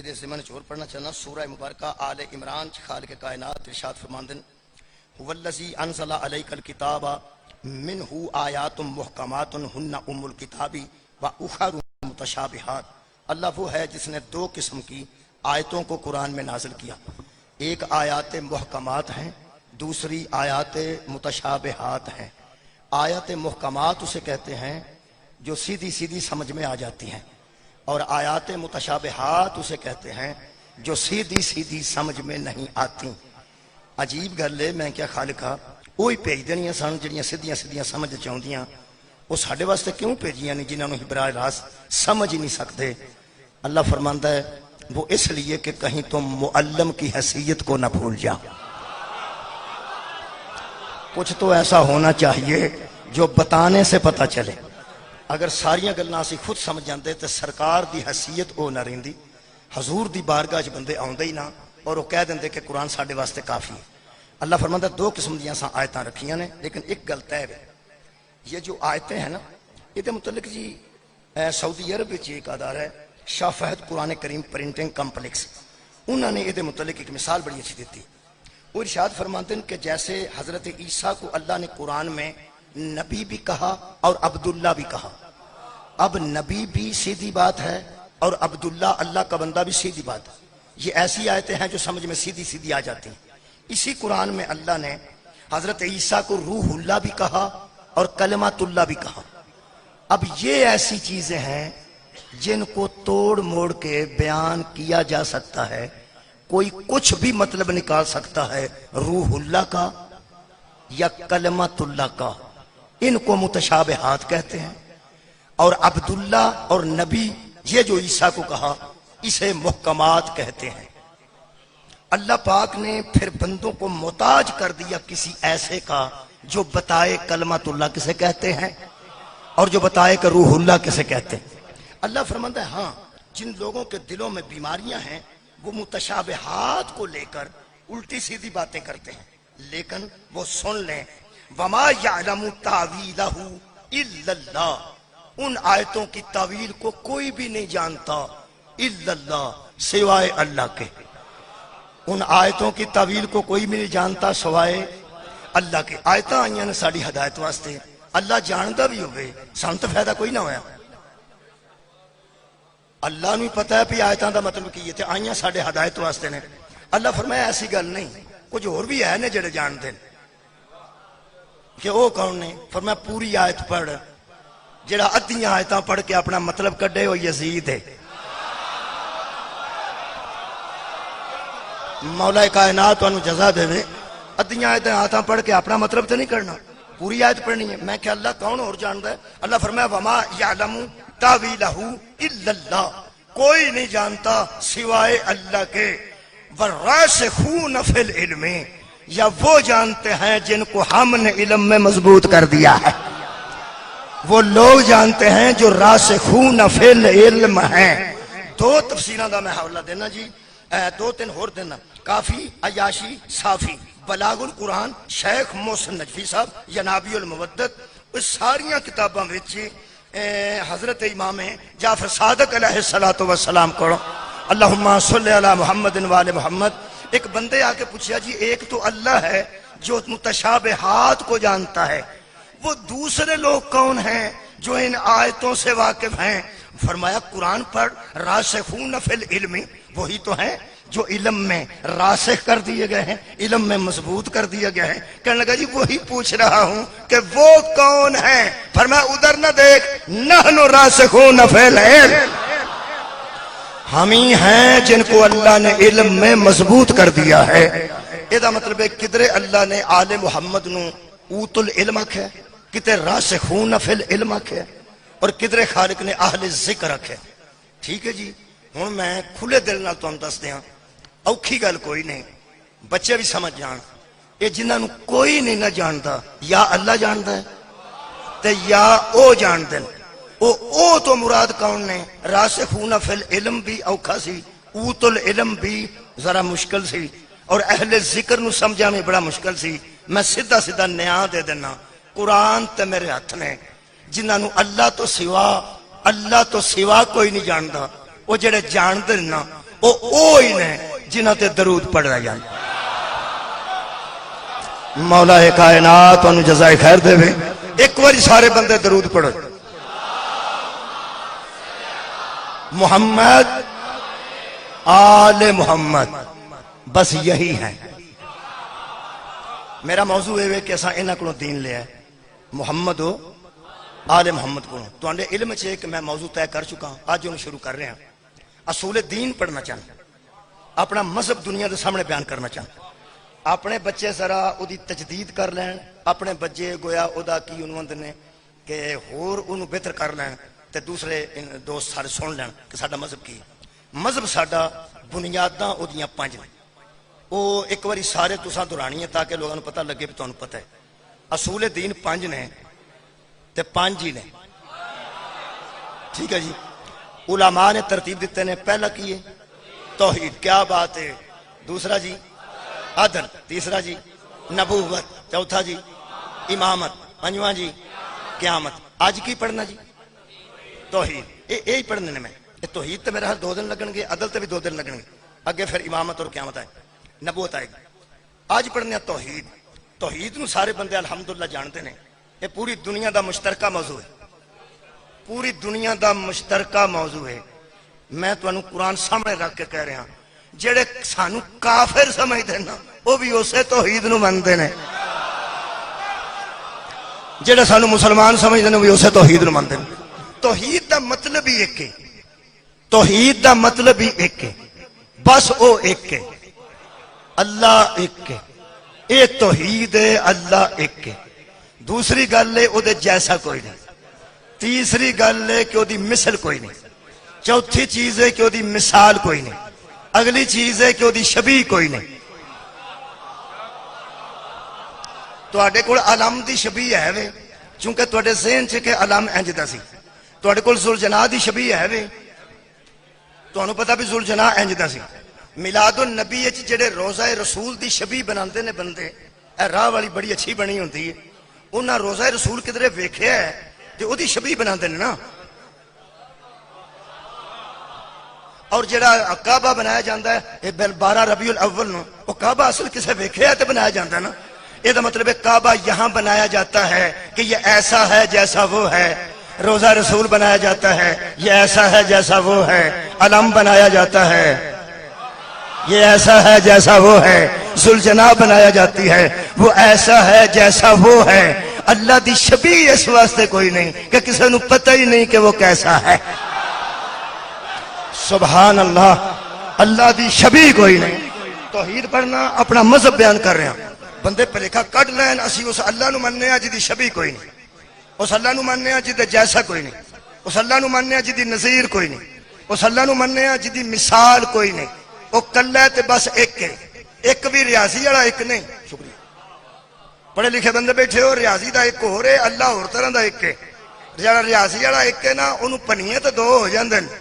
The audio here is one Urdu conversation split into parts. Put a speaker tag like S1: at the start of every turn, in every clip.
S1: یہ ضمن چور پڑھنا چاہنا سورہ مبارکہ آل عمران خالق کائنات ارشاد فرماندن هو الذی انزل علیک الکتاب منہ آیات محکمات ہن ام الکتاب واخر متشابہات. اللہ وہ ہے جس نے دو قسم کی آیتوں کو قرآن میں نازل کیا. ایک آیات محکمات ہیں، دوسری آیات متشابہات ہیں. آیات محکمات اسے کہتے ہیں جو سیدھی سیدھی سمجھ میں آ جاتی ہیں، اور آیات متشابہات اسے کہتے ہیں جو سیدھی سیدھی سمجھ میں نہیں آتی. عجیب گل ہے، میں کیا خالقہ وہی بھیج دنیا سن جڑیاں سیدھیاں سیدھیاں سمجھ چاہدیاں، وہ ساڈے واسطے کیوں بھیجیاں نہیں جنہاں نوں براہ راست سمجھ ہی نہیں سکتے. اللہ فرماندا ہے وہ اس لیے کہ کہیں تم معلم کی حیثیت کو نہ بھول جاؤ. کچھ تو ایسا ہونا چاہیے جو بتانے سے پتہ چلے. اگر ساریاں گلاں اسی خود سمجھ جاندے تے سرکار دی حیثیت او نہ رہندی، حضور دی بارگاہ 'چ بندے آوندے ہی نہ اور وہ کہہ دیندے کہ قرآن ساڈے واسطے کافی ہے. اللہ فرماندا دو قسم دیاں سا آیتاں رکھیاں نے، لیکن ایک گل طے ہے، یہ جو آیتیں ہیں نا یہ دے متعلق جی سعودی عرب وچ ایک ادارہ ہے شاہ فہد قرآن کریم پرنٹنگ کمپلیکس، انہوں نے یہ متعلق ایک مثال بڑی اچھی دیتی. وہ ارشاد فرماتے ہیں کہ جیسے حضرت عیسیٰ کو اللہ نے قرآن میں نبی بھی کہا اور عبداللہ بھی کہا. اب نبی بھی سیدھی بات ہے اور عبداللہ اللہ کا بندہ بھی سیدھی بات ہے. یہ ایسی آیتیں ہیں جو سمجھ میں سیدھی سیدھی آ جاتی ہیں. اسی قرآن میں اللہ نے حضرت عیسیٰ کو روح اللہ بھی کہا اور کلمۃ اللہ بھی کہا. اب یہ ایسی چیزیں ہیں جن کو توڑ موڑ کے بیان کیا جا سکتا ہے. کوئی کچھ بھی مطلب نکال سکتا ہے روح اللہ کا یا کلمۃ اللہ کا. ان کو متشابہات کہتے ہیں. اور عبداللہ اور نبی یہ جو عیسیٰ کو کہا اسے محکمات کہتے ہیں. اللہ پاک نے پھر بندوں کو محتاج کر دیا کسی ایسے کا جو بتائے کلمۃ اللہ کسے کہتے ہیں اور جو بتائے کہ روح اللہ کسے کہتے ہیں. اللہ فرماتا ہے ہاں جن لوگوں کے دلوں میں بیماریاں ہیں وہ متشابہات کو لے کر الٹی سیدھی باتیں کرتے ہیں، لیکن وہ سن لیں وما یعلم تاویلہ الا اللہ، ان آیتوں کی تعویل کو کوئی بھی نہیں جانتا الا اللہ، سوائے اللہ کے. ان آیتوں کی تعویل کو کوئی بھی نہیں جانتا سوائے اللہ کے. آیتاں آئیاں نے ساڑی ہدایت واسطے، اللہ جانتا بھی ہوئے سان تو فائدہ کوئی نہ ہویا. اللہ نو پتہ ہے بھی آیتاں دا مطلب کی تھے آئیاں ساڑے ہدایت واسطے نے. اللہ فرمایا ایسی گل نہیں، کچھ اور بھی ہے نے جڑے جان دیں کہ وہ کون نے. فرمایا پوری آیت پڑھ، جڑا ادھیاں آیتاں پڑھ کے اپنا مطلب کڈے وہ یزید ہے. مولا کائنات انہوں جزا دے دے. ادھیاں آیتاں پڑھ کے اپنا مطلب تو نہیں کرنا، پوری آیت پڑھنی ہے. میں کہ اللہ کون اور جانتا ہے؟ اللہ فرمایا وما یعلم تاویلہ الا اللہ، کوئی نہیں جانتا سوائے اللہ کے. والراسخون فی العلم، یا وہ جانتے ہیں جن کو ہم نے علم میں مضبوط کر دیا ہے. وہ لوگ جانتے ہیں جو راسخون فی العلم ہیں. دو تفسیروں دا میں حوالہ دینا جی، دو تین اور دینا. کافی، عیاشی، صافی، بلاغ القرآن شیخ محسن نجفی صاحب، ینابی المودت، اس ساریاں کتاباں وچ حضرت امام جعفر صادق علیہ السلام کرو اللہم صلی علی محمد وآل محمد. ایک بندے آ کے پوچھا جی ایک تو اللہ ہے جو متشابہات کو جانتا ہے، وہ دوسرے لوگ کون ہیں جو ان آیتوں سے واقف ہیں؟ فرمایا قرآن پڑھ، راسخون فی العلم وہی تو ہیں جو علم میں راسخ کر دیے گئے ہیں، علم میں مضبوط کر دیا گیا ہے. کہنے لگا جی وہی پوچھ رہا ہوں کہ وہ کون ہیں؟ فرمایا ادھر نہ دیکھ، نحن راسخون فی العلم، ہم ہی ہیں جن کو اللہ نے علم میں مضبوط کر دیا ہے. یہ مطلب ہے کدھر اللہ نے آل محمد نو اوت العلم ہے، کدھر راسخون فی العلم ہے، اور کدھر خالق نے اہل ذکر ہے. ٹھیک ہے جی، ہوں میں کھلے دل نال تمہیں دس دیاں، اوکھی گل کوئی نہیں، بچے بھی سمجھ جان. یہ جنہوں کوئی نہیں نہ جانتا، یا اللہ جانتا ہے تے یا او جان دیں. او تو مراد کون نے؟ راسخون فی العلم بھی اوکھا سی، اوت العلم بھی ذرا مشکل سی، اور اہل ذکر نو سمجھا میں بڑا مشکل سی. میں سیدھا سیدھا نیا دے دینا، قرآن تے میرے ہاتھ نے. جنہوں اللہ تو سوا کوئی نہیں جانتا، وہ جڑے جان دے نا وہی نے جنہاں تے درود پڑھ رہا جان. مولا کائنات انہوں جزائے خیر دے وے. ایک باری سارے بندے درود پڑھو. محمد آل محمد بس یہی ہے. میرا موضوع ہے کہ اساں انہاں کولوں دین لیا ہے. محمد ہو آل محمد کو تو علم ہے کہ میں موضوع طے کر چکا ہوں. آج انہوں شروع کر رہے ہیں. اصول دین پڑھنا چاہتا, اپنا مذہب دنیا کے سامنے بیان کرنا چاہتا. اپنے بچے ذرا دی تجدید کر لین. اپنے بچے گویا ادا کی عنوان نے کہ ہور انہوں بہتر کر لین تے دوسرے دوست سارے سن لین کہ ساڈا مذہب کی. مذہب ساڈا بنیاداں اودیاں 5 نے. وہ ایک باری سارے تساں دہرانی ہے تاکہ لوگوں کو پتہ لگے بھی تمہیں پتہ ہے. اصول دین 5 نے تے 5 ہی نے. ٹھیک ہے جی. علماء نے ترتیب دیتے ہیں. پہلا کی ہے توحید, کیا بات ہے. دوسرا جی عدل. تیسرا جی نبوت. چوتھا جی امامت. پنجواں جی قیامت. آج کی پڑھنا جی توحید. یہی پڑھنے میں توحید تو میرا ہر 2 دن لگن گے, عدل تے بھی 2 دن لگن گے, اگے پھر امامت اور قیامت آئے, نبوت آئے گی. آج پڑھنے توحید. توحید نو سارے بندے الحمدللہ جانتے ہیں. یہ پوری دنیا دا مشترکہ موضوع ہے. پوری دنیا دا مشترکہ موضوع ہے. میں تمہیں قرآن سامنے رکھ کے کہہ رہا, جڑے سانو کافر سمجھتے ہیں نا وہ بھی اسے توحید نو منتے ہیں. جڑے سانو مسلمان سمجھتے ہیں وہ بھی اسے توحید نو منتے ہیں. توحید دا مطلب ہی ایک ہے. توحید دا مطلب ہی ایک ہے. بس وہ ایک ہے. اللہ ایک ہے. یہ توحید ہے. اللہ ایک ہے. دوسری گل ہے وہ جیسا کوئی نہیں. تیسری گل ہے کہ وہ مثل کوئی نہیں. چوتھی چیز ہے کہ وہ مثال کوئی نہیں. اگلی چیز ہے کہ وہ شبیہ کوئی نہیں. تواڈے کول علم دی شبیہ ہے وے, چونکہ تواڈے ذہن چ کہ علم انج دا سی. تواڈے کول ذوالجناح دی شبیہ ہے وے, تانوں پتہ بھی ذوالجناح انج دا سی. میلاد النبی وچ جڑے روزہ رسول دی شبیہ بناندے نے بندے, اے راہ والی بڑی اچھی بنی ہوندی ہے. انہاں روزہ رسول کدھرے ویکھیا ہے تے اودی شبیہ بناندے نے نا. اور جڑا کعبہ بنایا جاتا ہے 12 ربیع الاول نو, وہ کعبہ اصل کسے ویکھیا ہے تے بنایا جاتا ہے نا. یہ دا مطلب ہے کعبہ یہاں بنایا جاتا ہے کہ یہ ایسا ہے جیسا وہ ہے. روزہ رسول بنایا جاتا ہے یہ ایسا ہے جیسا وہ ہے. علم بنایا جاتا ہے یہ ایسا ہے جیسا وہ ہے. ذوالجناح بنایا جاتی ہے وہ ایسا ہے جیسا وہ ہے. اللہ دی شبیہ اس واسطے کوئی نہیں کہ کسی نو پتہ ہی نہیں کہ وہ کیسا ہے. سبحان اللہ. اللہ دی شبیہ کوئی نہیں. توحید پڑھنا اپنا مذہب بیان کر رہے ہیں. بندے پلیکھا کٹ لین اسی اس اللہ نو مننے ہیں جدی شبیہ کوئی نہیں. اس اللہ نو مننے ہیں جدی جیسا کوئی نہیں. اس اللہ نو مننے ہیں جدی نظیر کوئی نہیں. اس اللہ نو مننے ہیں جدی مثال کوئی نہیں. وہ کلا ہے تے بس ایک ہے. ایک بھی ریاضی والا ایک نہیں. شکریہ. پڑھے لکھے بندے بیٹھے ہو, ریاضی دا ایک ہو رہے, اللہ اور طرح دا ایک ہے. جڑا ریاضی والا ایک ہے نا انہوں پنیے تے 2 ہو جاندے نے.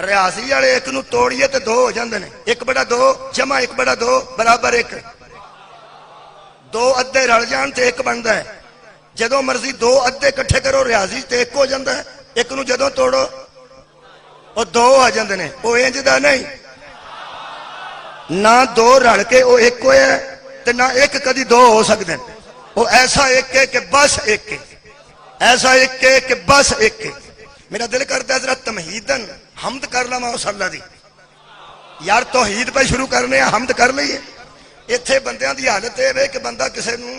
S1: ریاضی والے ایک نو توڑیے تے 2 ہو جاندے نے. 1/2 جمع 1/2 برابر 1. 2 ادھے رل جان تے 1 بنتا ہے. جدوں مرضی 2 ادھے کٹھے کرو ریاضی تے 1 ہو جاتا ہے. ایک نو جدوں توڑو وہ 2 آ جاندے نے. وہ انج دا نہیں, نہ 2 رل کے وہ 1 ہویا تے نہ 1 کدی 2 ہو سکتے ہیں. وہ ایسا ایک ہے کہ بس ایک ہے. ایسا ایک ہے کہ بس ایک ہے. میرا دل کرتا ہے حضرت تمہیدن حمد کر لما اس اللہ دی. یار توحید پہ شروع کرنے ہیں, حمد کر لئیے. ایتھے بندیاں دی حالت ہے کہ بندہ کسے نو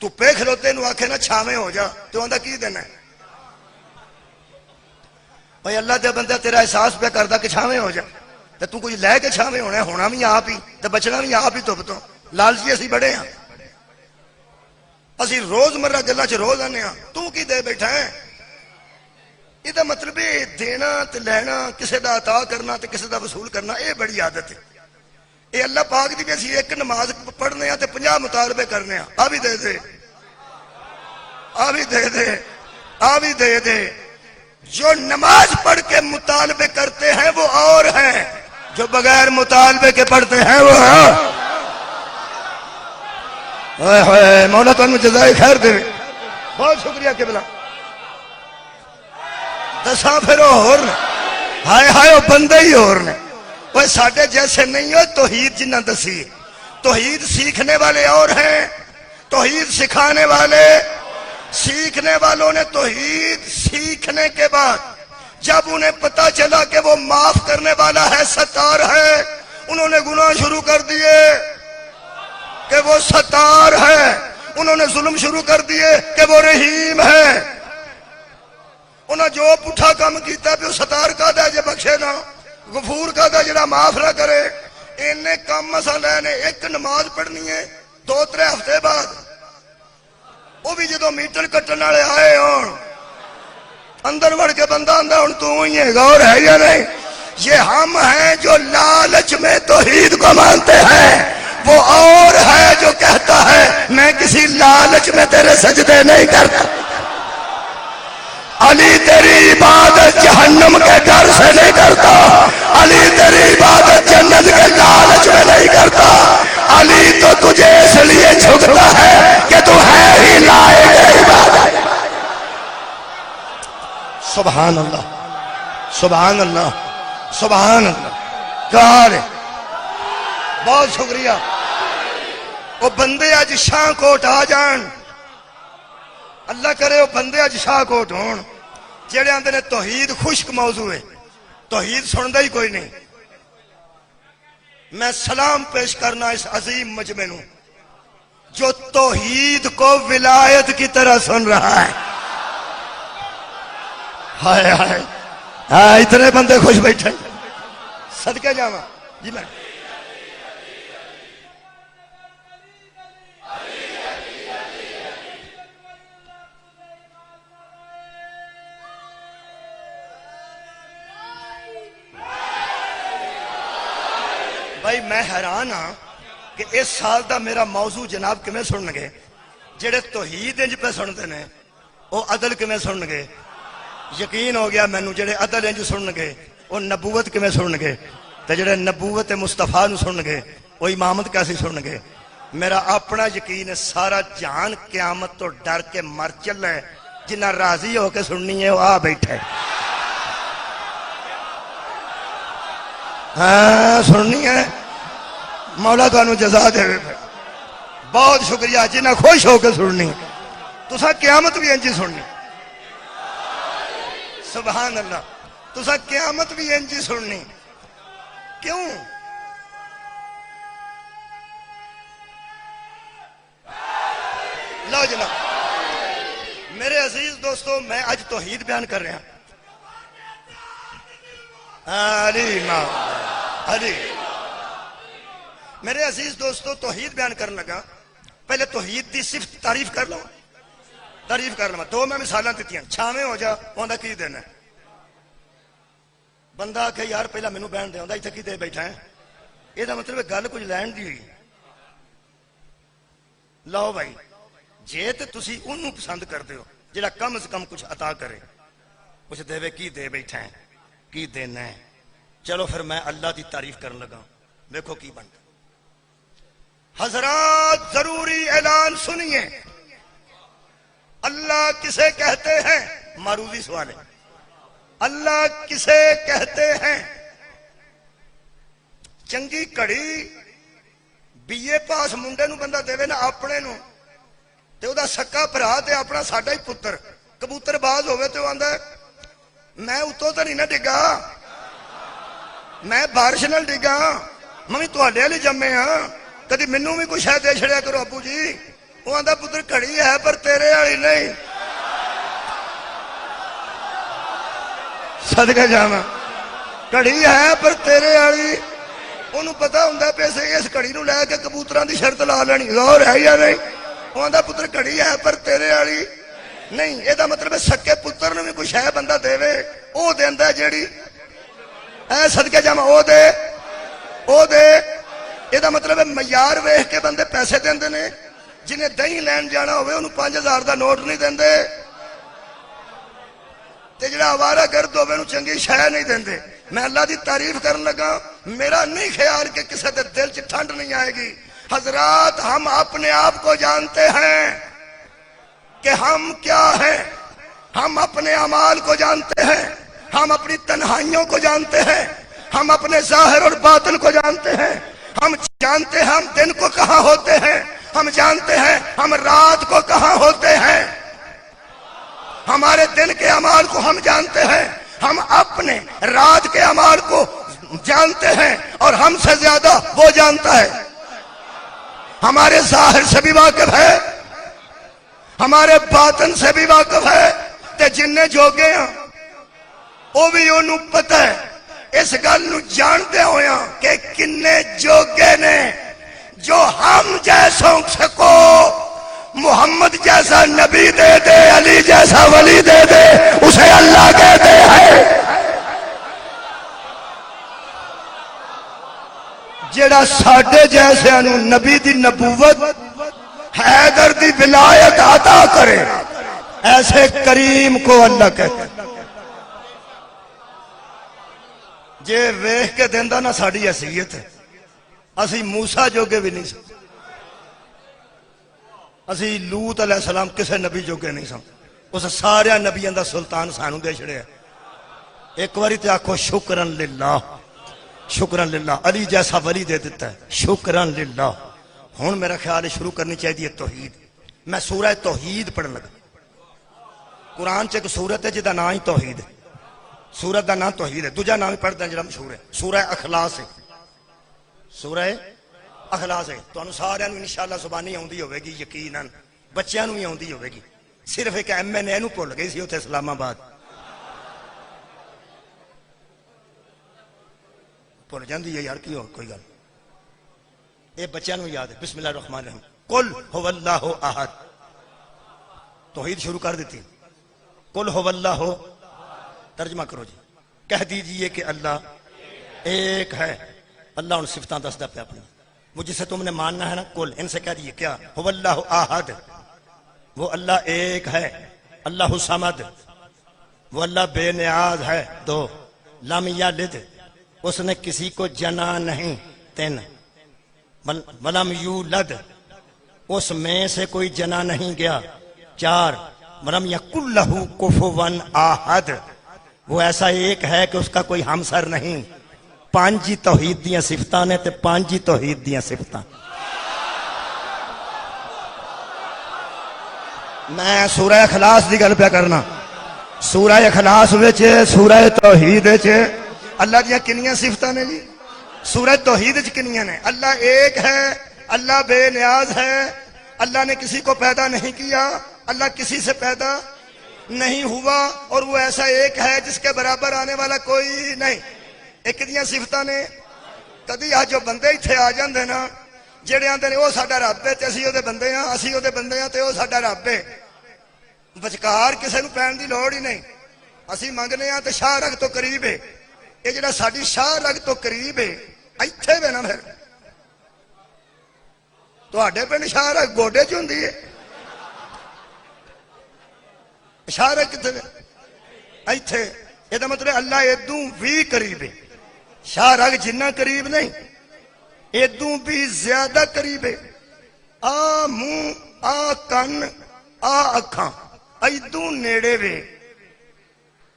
S1: دھوپے کھلوتے نو آکھے نا چھاویں ہو جا تو آندا کی دینا ہے. بھائی اللہ دے بندہ تیرا احساس پہ کردا کہ چھاویں ہو جا تے تو کوئی لے کے چھاویں ہونا, ہونا بھی آپ ہی تے بچنا بھی آپ ہی. دھوپ تو لالچی اسی بڑے ہیں. اسی روز مرہ گلاں چ روز آنے ہاں, تو کی دے بیٹھا ہے. یہ مطلب دینا تے لینا, کسے دا عطا کرنا تے کسے دا وصول کرنا, یہ بڑی عادت ہے. یہ اللہ پاک دی بھی اسی ایک نماز پڑھنے ہیں تے 50 مطالبے کرنے ہیں. آ بھی دے دے, آ بھی دے دے, آ بھی دے دے. جو نماز پڑھ کے مطالبے کرتے ہیں وہ اور ہیں, جو بغیر مطالبے کے پڑھتے ہیں وہ مولا تمہیں جزائے خیر دے. بہت شکریہ قبلہ. دساں پھر اور ہائے ہائے وہ بندے ہی اور نے وہ ساڈے جیسے نہیں ہو توحید جنہ دسی توحید سیکھنے والے اور ہیں توحید سکھانے والے سیکھنے والوں نے توحید سیکھنے کے بعد جب انہیں پتا چلا کہ وہ معاف کرنے والا ہے ستار ہے انہوں نے گناہ شروع کر دیے کہ وہ ستار ہے انہوں نے ظلم شروع کر دیے کہ وہ رحیم ہے انہوں جو پٹھا کام کیتا پہ ستار کا دا جے بخشے نہ غفور کا دا جڑا معاف نہ کرے انہیں کام مسئلہ نے ایک نماز پڑھنی ہے 2-3 ہفتے بعد وہ بھی جدو میٹر کٹن والے آئے ہون اندر بڑھ کے بندہ اندر ہوں تو ہی ہے غور ہے یا نہیں یہ ہم ہیں جو لالچ میں توحید کو مانتے ہیں وہ اور ہے جو کہتا ہے میں کسی لالچ میں تیرے سجدے نہیں کرتا علی تیری عبادت جہنم کے ڈر سے نہیں کرتا علی تیری عبادت جنت کے لالچ میں نہیں کرتا علی تو تجھے اس لیے جھکتا ہے کہ تو ہے ہی لائق عبادت سبحان اللہ سبحان اللہ سبحان اللہ کہا رہے بہت شکریہ وہ بندے اج شاہ کوٹ آ جان اللہ کرے وہ بندے اج شاہ کوٹ ہون جڑے آندے نے توحید خشک موضوع ہے توحید سندا ہی کوئی نہیں میں سلام پیش کرنا اس عظیم مجمع نو جو توحید کو ولایت کی طرح سن رہا ہے ہائے ہائے ہاں اتنے بندے خوش بیٹھے صدقے جاواں جی میں بھائی میں حیران ہاں کہ اس سال دا میرا موضوع جناب کمیں سن گے جڑے توحید انج پہ سنتے نے وہ عدل کمیں سن گے یقین ہو گیا مینوں جڑے عدل انج سن گے وہ نبوت کمیں سن گے تے جڑے نبوت مصطفیٰ نو سن گے وہ امامت کیسی سن گے میرا اپنا یقین ہے سارا جہان قیامت تو ڈر کے مر چل ہے جنہ راضی ہو کے سننی ہے وہ آ بیٹھے ہاں سننی ہے مولا تانوں جزا دے بہت شکریہ جنہ خوش ہو کے سننی تسا قیامت بھی انجی سننی سبحان اللہ تسا قیامت بھی انجی سننی کیوں لو جناب میرے عزیز دوستو میں آج توحید بیان کر رہا علی ماں علی میرے عزیز دوستو توحید بیان کرنے لگا پہلے توحید دی صرف تعریف کر لو تعریف کر لو 2 میں مثالاں دیتی ہیں چھاویں ہو جا اوندا کی دینا بندہ کہ یار پہلا مینوں بہن دے اوندا ایتھے کی دے بیٹھا ہے یہ دا مطلب گل کچھ لین دی ہوئی لو بھائی جے تے تسی اونوں پسند کردے ہو جڑا کم از کم کچھ عطا کرے کچھ دے کی دے بیٹھا ہے کی دینا ہے چلو پھر میں اللہ دی تعریف کرنے لگا دیکھو کی بنتا حضرات ضروری اعلان سنیے اللہ کسے کہتے ہیں معروضی سوال ہے اللہ کسے کہتے ہیں چنگی کڑی بی اے پاس منڈے نو بندہ دے نا اپنے نو تے او دا سکا بھرا تے اپنا ساڈا ہی پتر کبوتر باز ہوئے تے آندا میں اتوں تو نہیں نہ ڈگا میں بارش نال ڈگا میں تواڈے والے جمے ہاں کدی مینوں بھی کچھ ہے دے چھڑیا کرو ابو جی وہ آندا پتر کھڑی ہے پر تیرے والی نہیں صدقے جاواں کھڑی ہے پر تیرے والی انہوں پتا ہوندا پیسے اس کھڑی نو لے کے کبوتراں دی شرط لا لینی غور ہے یا نہیں وہ آندا پتر کھڑی ہے پر تیرے والی نہیں یہ مطلب سکے پتر نے بھی کچھ ہے بندہ دے وہ دیندا جیڑی اے صدقے جاواں او دے یہ مطلب معیار ویکھ کے بندے پیسے دیندے نے جنہیں دہی لین جانا ہوئے انہوں 5000 دا نوٹ نہیں دیندے تے جڑا آوارہ گرد ہوئے انہوں چنگی شے نہیں دیندے میں اللہ دی تعریف کرنے لگا میرا نہیں خیال کہ کسی دے دل چ ٹھنڈ نہیں آئے گی حضرات ہم اپنے آپ کو جانتے ہیں کہ ہم کیا ہیں ہم اپنے اعمال کو جانتے ہیں ہم اپنی تنہائیوں کو جانتے ہیں، ہم اپنے ظاہر اور باطن کو جانتے ہیں، ہم جانتے ہیں ہم دن کو کہاں ہوتے ہیں، ہم جانتے ہیں ہم رات کو کہاں ہوتے ہیں، ہمارے دن کے اعمال کو ہم جانتے ہیں، ہم اپنے رات کے اعمال کو جانتے ہیں، اور ہم سے زیادہ وہ جانتا ہے۔ ہمارے ظاہر سے بھی واقف ہے، ہمارے باطن سے بھی واقف ہے، تے جننے جوگے ہیں وہ بھی انہوں پتہ ہے۔ اس گل نو جانتے ہویا کہ کنے جوگے نے جو ہم جیسوں کو محمد جیسا نبی دے دے، علی جیسا ولی دے دے، اسے اللہ کہتے ہیں۔ جڑا ساڈے جیسے انہوں نبی دی نبوت، حیدر دی ولایت عطا کرے، ایسے کریم کو اللہ کہتے ہیں۔ جے ویکھ کے دیندا نہ ساڈی حیثیت ہے، اسی موسیٰ جوگے بھی نہیں سن، اسی لوط علیہ السلام کسے نبی جوگے نہیں سن، اس سارے نبیوں دا سلطان سانو دے چھڑیا۔ ایک باری تے آکھو شکرن للہ، شکرن للہ، علی جیسا ولی دے دیتا ہے، شکرن للہ۔ ہن میرا خیال ہے شروع کرنی چاہیے توحید۔ میں سورہ توحید پڑھن لگا۔ قرآن چ ایک سورت ہے جدا نام ہی توحید ہے، سورت دا نام توحید ہے۔ دوجا نام پڑھدا جڑا مشہور ہے سورہ اخلاص ہے، سورہ اخلاص ہے۔ تانوں سارے نوں انشاءاللہ زبانی آوندی ہوے گی، یقیناً بچیاں نوں بھی آوندی ہوے گی، صرف ایک ایم این اے نوں بھول گئی سی اوتھے اسلام آباد، بھول جاندی ہے یار، کی ہو کوئی گل، اے بچیاں نوں یاد ہے۔ بسم اللہ الرحمن الرحیم، قل هو اللہ احد، توحید شروع کر دیتی۔ قل هو اللہ، ترجمہ کرو جی، کہہ دیجئے کہ اللہ ایک ہے۔ اللہ ان صفتاں دستا پہ اپنی، وہ جسے تم نے ماننا ہے نا، قل، ان سے کہہ دیئے کیا، هو اللہ احد، وہ اللہ ایک ہے، اللہ صمد، وہ اللہ بے نیاز ہے، دو، لم یلد، اس نے کسی کو جنا نہیں، تین، ولم یولد، اس میں سے کوئی جنا نہیں گیا، چار، ولم یکن لہ کفوا احد، وہ ایسا ایک ہے کہ اس کا کوئی ہمسر نہیں۔ پانچ ہی توحید دیاں صفتاں نے تے پانچ ہی توحید دیاں صفتاں۔ میں سورہ اخلاص دی گل پہ کرنا۔ سورہ اخلاص وچ سورہ توحید وچ اللہ دیاں کنیاں صفتاں نے جی؟ سورہ توحید وچ کنیاں نے؟ اللہ ایک ہے، اللہ بے نیاز ہے، اللہ نے کسی کو پیدا نہیں کیا، اللہ کسی سے پیدا نہیں ہوا، اور وہ ایسا ایک ہے جس کے برابر آنے والا کوئی نہیں۔ ایک دیاں صفتاں نے کدی آ جو بندے ایتھے آ جاندے نا جڑے آندے نے او ساڈا رب ہے تے اسی او دے بندے ہاں، اسی او دے بندے ہاں تے او ساڈا رب ہے، وچکار کسے نوں پین دی لوڑ ہی نہیں۔ اسی منگنے ہاں تے شاہ رگ تو قریب ہے، اے جڑا ساڈی شاہ رگ تو قریب ہے ایتھے وے نا، پھر تواڈے پنڈ شاہ رگ گوڈے چ ہوندی ہے، شاہ رگ کتے ایتھے، یہ دا مطلب اللہ ادوں بھی قریب ہے، شاہ رگ جنہ قریب نہیں ادوں بھی زیادہ قریب ہے۔ آ منہ، آ کن، آ اکھاں ادوں نیڑے وے،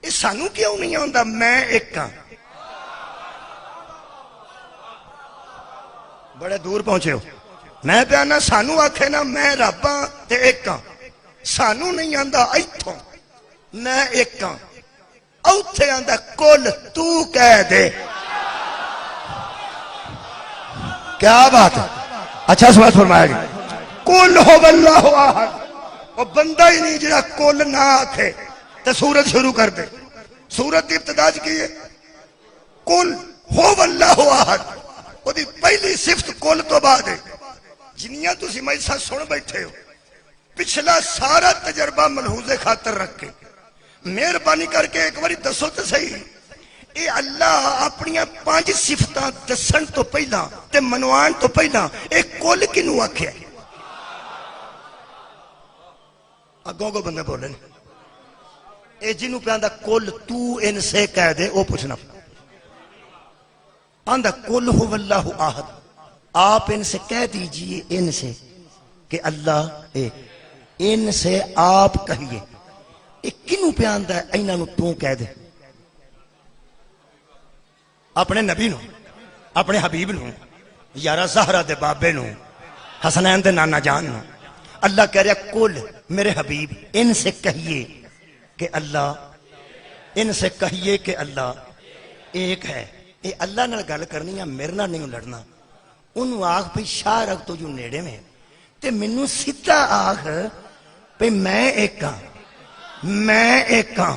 S1: یہ سانوں کیوں نہیں آندا میں ایک ہاں؟ بڑے دور پہنچے ہو، میں پیانا سانوں آکھے نا میں رب ہاں تے ایک ہاں، سانوں نہیں آندا ایتھوں میں ایک ہاں، اوتھے آندا کل تو کہہ دے۔ کیا بات ہے، اچھا سوال فرمایا جی، کل ہو اللہ احد، وہ بندہ ہی نہیں جڑا کل نہ آکھے تے سورت شروع کر دے۔ سورت دی ابتدا کی ہے کل ہو اللہ احد، وہ دی پہلی صفت کل تو بعد ہے۔ جنیاں تسی میسا سن بیٹھے ہو، پچھلا سارا تجربہ ملحوظ خاطر رکھ کے مہربانی کر کے ایک باری دسو تو صحیح، اے اللہ اپنی پانچ صفتاں دسن تو پہلا تے منوان تو پہلا اے کل کنوں آکھیا؟ اگوں کو بندے بولے اے جنوں پہ آندا کل تو ان سے کہہ دے، او پوچھنا آندا کل هو اللہ احد، آپ ان سے کہہ دیجئے، ان سے کہ اللہ ایک، ان سے آپ کہیے۔ ایک کنوں پہ آندا ہے اینہ نو تو کہہ دے، اپنے نبی نو، اپنے حبیب نو، یارا زہرا دے بابے نو، حسنین دے نانا جان نو، اللہ کہہ رہا کل میرے حبیب ان سے کہیے کہ اللہ، ان سے کہیے کہ اللہ ایک ہے. اے اللہ نال گل کرنی ہے، میرے نال نہیں لڑنا. انہوں آخ بھی شاہ رگ تو جو نیڑے میں تے منو سیدھا آخ بھی میں ایک ہاں، میں ایک ہاں.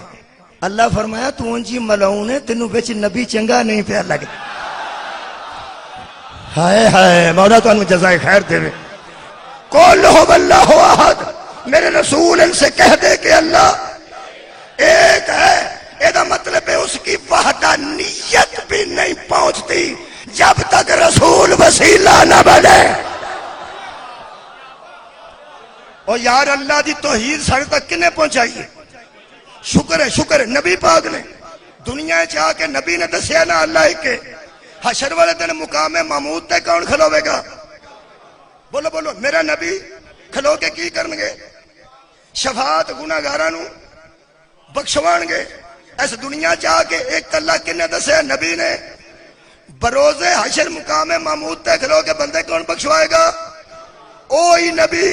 S1: اللہ فرمایا تو انجی ملعون ہے، تینوں بچ نبی چنگا نہیں پیا لگے. ہائے ہائے مولا تو انہوں جزائے خیر دے. قل هو اللہ احد، میرے رسول ان سے کہہ دے کہ اللہ ایک ہے. ایدہ مطلب ہے اس کی وحدانیت بھی نہیں پہنچتی جب تک رسول وسیلہ نہ بنے. اور یار اللہ دی توحید سارے تک کنے پہنچائیے؟ شکر ہے، شکر ہے نبی پاک نے دنیا چاہ کے نبی نے دسیا نا اللہ ہی کے. حشر والے دن مقام محمود تے کون کھلوے گا؟ بولو بولو. میرا نبی کھلو کے کی کرنگے؟ شفاعت گناہگاراں نو بخشوان گے. اس دنیا چاہ کے ایک اللہ کنے دسیا نبی نے بروز حشر مقام محمود تے کھلو کے بندے کون بخشوائے گا؟ اوہی نبی.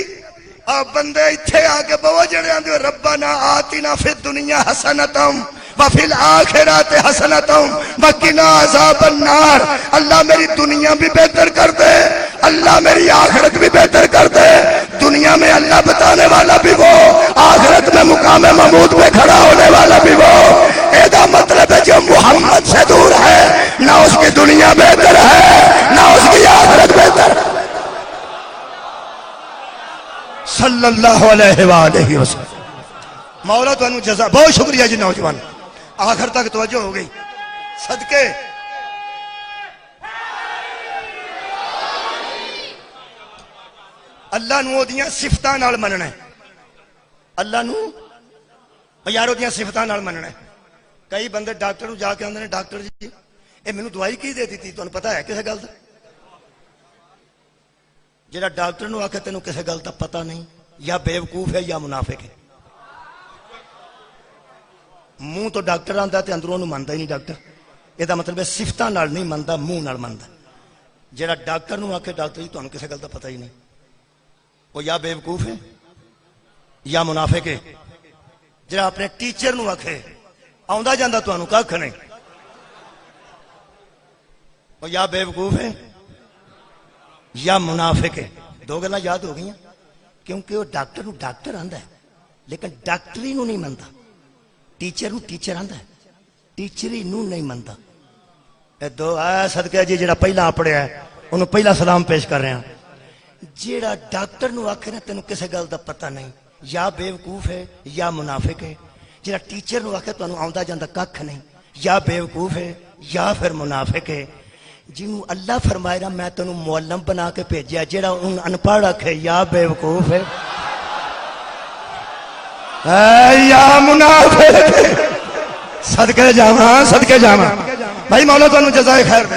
S1: آپ بندے اتھے آگے بہو جڑے آندے ربنا آتنا فی الدنیا حسنتم وفی الآخرات حسنتم وقنا عذاب النار. اللہ میری دنیا بھی بہتر کر دے، اللہ میری آخرت بھی بہتر کر دے. دنیا میں اللہ بتانے والا بھی وہ، آخرت میں مقام محمود میں کھڑا ہونے والا بھی وہ. ایدہ مطلب ہے جو محمد سے دور ہے نہ اس کی دنیا بہتر ہے نہ اس کی آخرت بہتر ہے. صلی اللہ علیہ وآلہ وسلم. مولا تو انہوں جزا. بہت شکریہ جی نوجوان، آخر تک توجہ ہو گئی. صدقے اللہ نو دیاں صفتاں نال مننا ہے. اللہ نو یارو دیاں صفتاں نال مننا ہے. کئی بندے ڈاکٹر نو جا کے آندے نے ڈاکٹر جی اے مینوں دوائی کی دے دیتی؟ تانوں پتہ ہے کسے گل دا؟ جڑا ڈاکٹر نو آکھے تینوں کسے گل دا پتہ نہیں، یا بیوقوف ہے یا منافق ہے. منہ تو ڈاکٹر آندا تے اندروں نو مندا ہی نہیں ڈاکٹر. یہ دا مطلب ہے صفتاں نال نہیں مندا، منہ نال مندا. جڑا ڈاکٹر نو آکھے ڈاکٹر جی تانوں کسے گل دا پتہ ہی نہیں، وہ یا بیوقوف ہے یا منافق ہے. جڑا اپنے ٹیچر نو آکھے آندا جاندا تانوں ککھ نہیں، وہ یا بیوقوف ہے یا منافق ہے. دو گلاں یاد ہو گئیاں. کیونکہ وہ ڈاکٹر نو ڈاکٹر آندا ہے لیکن ڈاکٹری نو نہیں مندا. ٹیچر نو ٹیچر آندا ہے، ٹیچری نو نہیں مندا. اے دو صدقے جی جڑا پہلا پڑھیا ہے انہوں پہلا سلام پیش کر رہے ہیں. جیڑا ڈاکٹر نو آکھے نا تینوں کسے گل دا پتہ نہیں، یا بیوقوف ہے یا منافق ہے. جیڑا ٹیچر نو آکھے تانوں آندا جاندا ککھ نہیں، یا بیوقوف ہے یا پھر منافق ہے. جنوں اللہ فرمائے نا میں تینوں معلم بنا کے بھیجیا، جیڑا ان انپڑھ آکھے یا بیوقوف ہے یا منافق. صدقے جاواں صدقے جاواں. بھائی مولا تانوں جزائے خیر دے.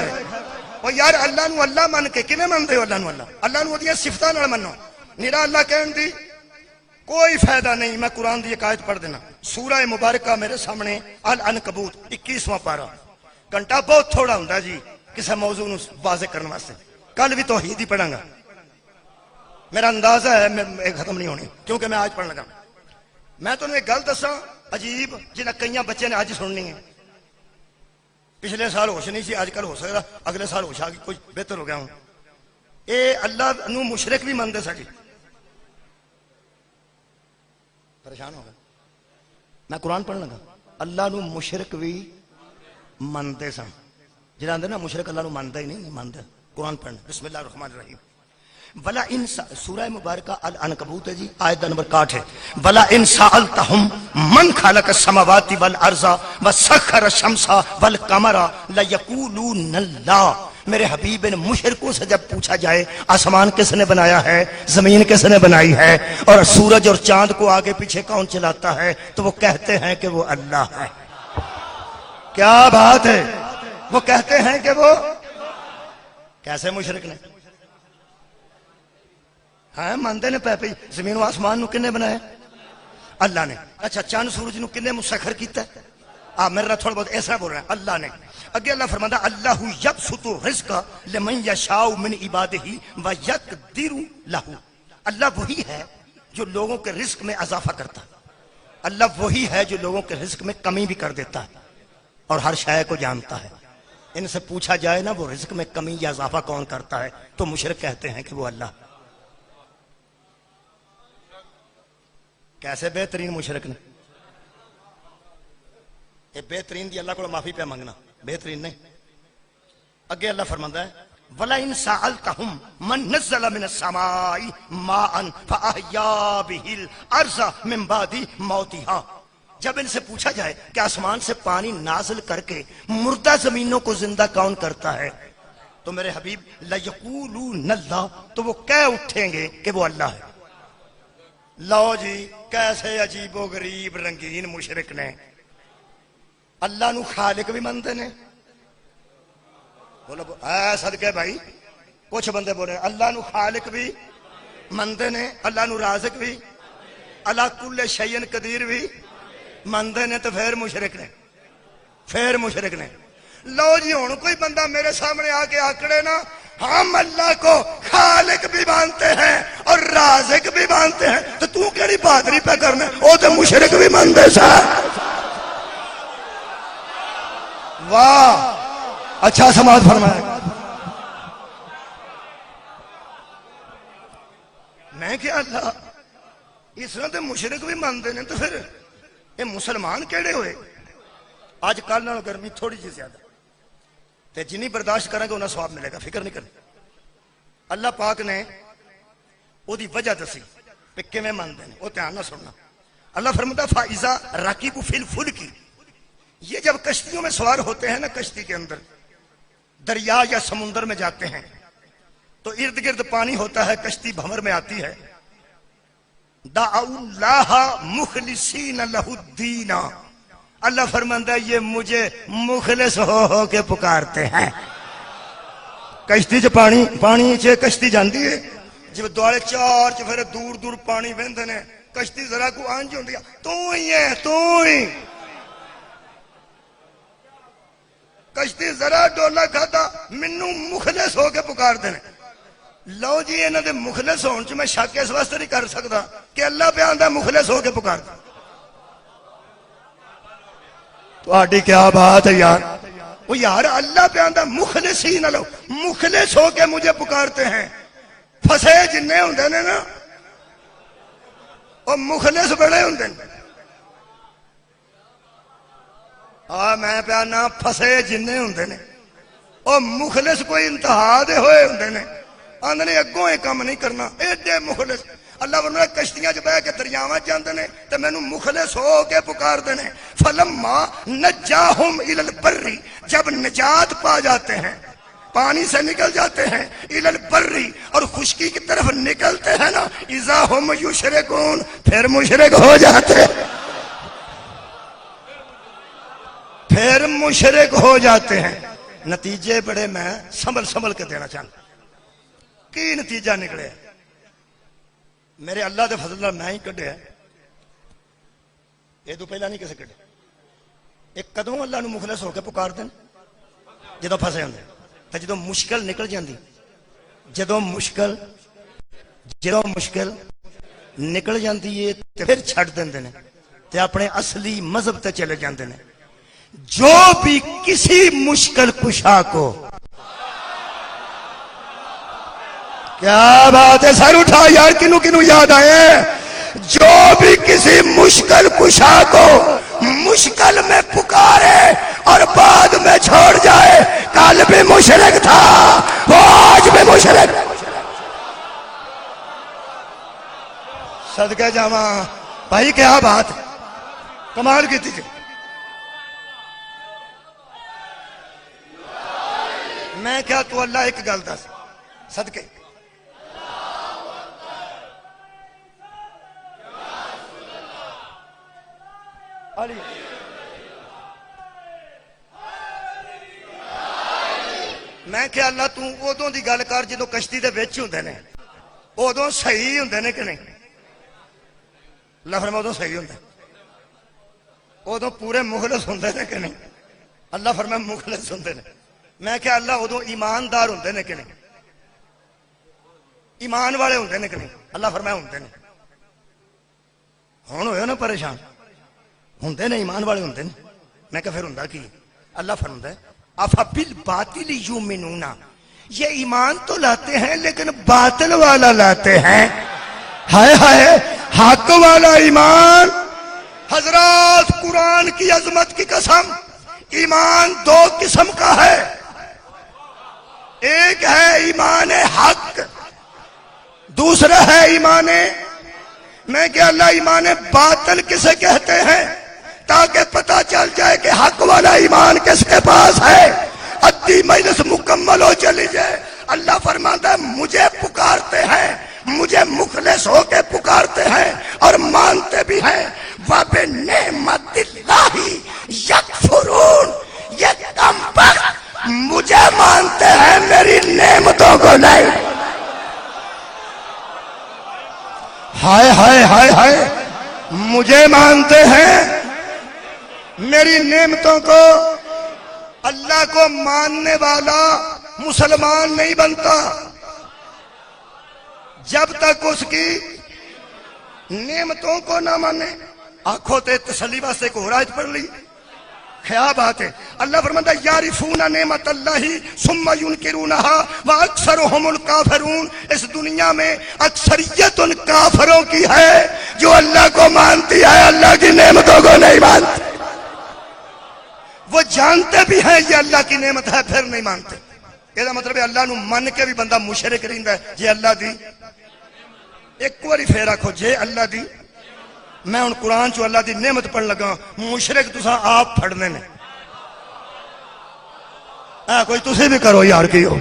S1: اور یار اللہ نو اللہ من کے کنے من دے؟ اللہ نو اللہ نو دیاں صفتاں نال منو. نیرا اللہ کہن دی کوئی فائدہ نہیں. میں قرآن دی ایک آیت پڑھ دینا. سورہ مبارکہ میرے سامنے العنکبوت 21واں پارہ. گھنٹہ بہت تھوڑا ہوندا جی کسے موضوع نو واضح کرنے واسطے. کل بھی توحید ہی پڑھاں گا. میرا اندازہ ہے میں ختم نہیں ہونی کیونکہ میں آج پڑھنے لگا. میں تمہیں ایک گل دساں عجیب جنہیں کئی بچے نے آج سننی ہے. پچھلے سال ہوش نہیں سی، آج کل ہو سکتا اگلے سال ہوش آ گئی، کچھ بہتر ہو گیا ہوں. اے اللہ نو مشرک بھی منتے سا جی. پریشان ہو گیا. میں قرآن پڑھنے لگا. اللہ نو مشرک بھی منتے سن. جنہیں آندے نا مشرک اللہ نو منتا ہی نہیں منتا. قرآن پڑھنا. بسم اللہ الرحمن الرحیم. بلا ان سورہ مبارکہ العنکبوت ہے جی، آیت نمبر 61 ہے. بلا ان سألتہم من خلق السماوات والارض وسخر الشمس والقمر لیقولون اللہ. میرے حبیب نے مشرکوں سے جب پوچھا جائے آسمان کس نے بنایا ہے، زمین کس نے بنائی ہے، اور سورج اور چاند کو آگے پیچھے کون چلاتا ہے، تو وہ کہتے ہیں کہ وہ اللہ ہے. کیا بات ہے. وہ کہتے ہیں کہ وہ کیسے مشرک نے ہاں مانتے نے پہ زمین و آسمان نو کنے بنایا؟ اللہ نے. اچھا چاند سورج نو کنے مسخر کیتا ہے؟ میرا تھوڑا بہت ایسا بول رہا ہے اللہ نے. اگے اللہ فرماتا اللہ یبسط الرزق لمن یشاء من عبادہ ویقدر لہ، اللہ وہی ہے جو لوگوں کے رزق میں اضافہ کرتا ہے، اللہ وہی ہے جو لوگوں کے رزق میں کمی بھی کر دیتا ہے اور ہر شے کو جانتا ہے۔ ان سے پوچھا جائے نا وہ رزق میں کمی یا اضافہ کون کرتا ہے تو مشرک کہتے ہیں کہ وہ اللہ۔ کیسے بہترین مشرک نے، یہ بہترین دی اللہ کو معافی پہ منگنا، بہترین نہیں۔ اگے اللہ فرماتا ہے وَلَئِن سَأَلْتَهُمْ مَن نَزَّلَ مِنَ السَّمَاءِ مَاءً فَأَحْيَا بِهِ الْأَرْضَ مِن بَعْدِ مَوْتِهَا، جب ان سے پوچھا جائے کہ آسمان سے پانی نازل کر کے مردہ زمینوں کو زندہ کون کرتا ہے تو میرے حبیب لَيَقُولُونَ اللَّهُ، تو وہ کہہ اٹھیں گے کہ وہ اللہ ہے۔ لو جی کیسے عجیب و غریب رنگین مشرک نے، اللہ نو خالق بھی منتے نے، بولو اے صدقے بھائی کچھ بندے بولے اللہ نو خالق بھی منتے نے، اللہ نو رازق بھی، اللہ کل شیء قدیر بھی منتے نے، تو پھر مشرک نے، پھر مشرک نے۔ لو جی ہن کوئی بندہ میرے سامنے آ کے آکڑے نا ہم اللہ کو خالق بھی مانتے ہیں اور رازق بھی مانتے ہیں، تو تو کیڑی بہادری پہ کرنا، وہ تو مشرک بھی مانتے سا۔ واہ اچھا سماعت فرمایا۔ میں کہ اللہ اس طرح تو مشرک بھی مانتے ہیں، تو پھر یہ مسلمان کیڑے ہوئے؟ آج کل نال گرمی تھوڑی جی زیادہ تے جنی برداشت کریں گے انہیں ثواب ملے گا، فکر نہیں کرنی۔ اللہ پاک نے وہ دی وجہ دسی کہ کیویں مانتے ہیں، وہ دھیان نہ سننا۔ اللہ فرماتا فَإِذَا رَكِبُوا فِي الْفُلْكِ، یہ جب کشتیوں میں سوار ہوتے ہیں نا، کشتی کے اندر دریا یا سمندر میں جاتے ہیں تو ارد گرد پانی ہوتا ہے، کشتی بھنور میں آتی ہے، دعوا اللہ مخلصین لہ الدین، اللہ فرماتا ہے یہ مجھے مخلص ہو کے پکارتے ہیں۔ کشتی چ پانی چ کشتی جاندی ہے، جب دوالے چار چفیرے دور دور پانی وہندے نے، کشتی ذرا کو آنج ہوندی ہے، تو ہی ہے تو ہی، کشتی ذرا ڈولا کھاتا مینوں مخلص ہو کے پکار دینے۔ لو جی انہاں دے مخلص ہون چ میں شک اس واسطے نہیں کر سکتا کہ اللہ پہ آندا مخلص ہو کے پکار دے۔ تہاڈی کیا بات ہے یار، وہ یار اللہ پہ آندا مخلصین لو، مخلص ہو کے مجھے پکارتے ہیں۔ پھسے جننے ہوندے نے نا وہ مخلص بڑے ہوندے نے، میں پہ آنا پھسے جننے ہوندے نے وہ مخلص کوئی انتہا دے ہوئے ہوندے نے، آندھنے اگوں یہ کام نہیں کرنا، ایڈے مخلص۔ اللہ ورنہ کشتیاں جو بہ کے دریاواں جاندے نے تے مینوں مخلص ہو کے پکار دے نے۔ فلما نجاہم الی البر، جب نجات پا جاتے ہیں، پانی سے نکل جاتے ہیں، الی البر، اور خشکی کی طرف نکلتے ہیں نا، اذا ہم یشرکون، پھر مشرک ہو جاتے ہیں، پھر مشرک ہو جاتے ہیں۔ نتیجے بڑے میں سنبھل کے دینا چاہتا۔ کی نتیجہ نکلے میرے اللہ دے فضل اللہ میں ہی کڈے ہے، یہ تو پہلا نہیں کسے کڈے۔ ایک قدم اللہ نو مخلص ہو کے پکار دیں جدو پھسے ہوندے، تے جدو مشکل نکل جاندی، جدو مشکل نکل جاندی ہے تے پھر چھڑ دیندے نے تے اپنے اصلی مذہب تے چلے جاندے نے۔ جو بھی کسی مشکل کشا کو، کیا بات ہے، سر اٹھا یار، کنو کنو یاد آئے، جو بھی کسی مشکل کشا کو مشکل میں پکارے اور بعد میں چھوڑ جائے، کل بھی مشرک تھا وہ آج بھی مشرک۔ صدقہ جاواں بھائی، کیا بات، کمال کی تھی۔ میں کیا تو اللہ ایک گل دس صدقے، میں کہ اللہ تو ادوں دی گل کر جدو کشتی دے وچ ہوندے نے، ادوں صحیح ہوندے نے کہ نہیں؟ اللہ فرماتا ادوں صحیح ہوندے، ادوں پورے مخلص ہوندے نے کہ نہیں؟ اللہ فرمایا مخلص ہوندے نے. میں کہ اللہ ادو ایماندار ہوندے نے کہ نہیں؟ ایمان والے ہوندے نے کہ نہیں؟ اللہ فرمایا ہوندے نے. ہن ہوئے نا پریشان، ہوندے نے ایمان والے ہوندے نے. میں کہ پھر ہوندا کی؟ اللہ فرماتا ہے افبالباطل یؤمنون، یہ ایمان تو لاتے ہیں لیکن باطل والا لاتے ہیں. ہائے ہائے، حق والا ایمان. حضرات قرآن کی عظمت کی قسم، ایمان دو قسم کا ہے. ایک ہے ایمان حق، دوسرا ہے ایمان، میں کہ اللہ ایمان باطل کسے کہتے ہیں تاکہ پتہ چل جائے کہ حق والا ایمان کس کے پاس ہے. ادھی مجلس مکمل ہو چلی جائے. اللہ فرماتا ہے مجھے پکارتے ہیں، مجھے مخلص ہو کے پکارتے ہیں اور مانتے بھی ہیں. وَبِنِعْمَتِ اللَّهِ يَكْفُرُونَ، یہ کم بخت مجھے مانتے ہیں، میری نعمتوں کو نہیں. ہائے ہائے ہائے ہائے، مجھے مانتے ہیں، میری نعمتوں کو. اللہ کو ماننے والا مسلمان نہیں بنتا جب تک اس کی نعمتوں کو نہ مانے. آنکھوں تے تسلی واسطے کو آیت پڑھ لی، کیا بات ہے. اللہ فرماتا ہے یعرفون نعمت اللہ ثم ینکرونہا واکثرہم الکافرون. اس دنیا میں اکثریت ان کافروں کی ہے جو اللہ کو مانتی ہے، اللہ کی نعمتوں کو نہیں مانتی. وہ جانتے بھی ہیں یہ اللہ کی نعمت ہے پھر نہیں مانتے. یہ مطلب ہے اللہ نو من کے بھی بندہ مشرک رہندا ہے. جے اللہ دی ایک باری پھر آکھو جے اللہ دی. میں ہن قرآن چو اللہ دی نعمت پڑھ لگا، مشرک تساں آپ پھڑنے نے. کوئی تسی بھی کرو یار، کی ہو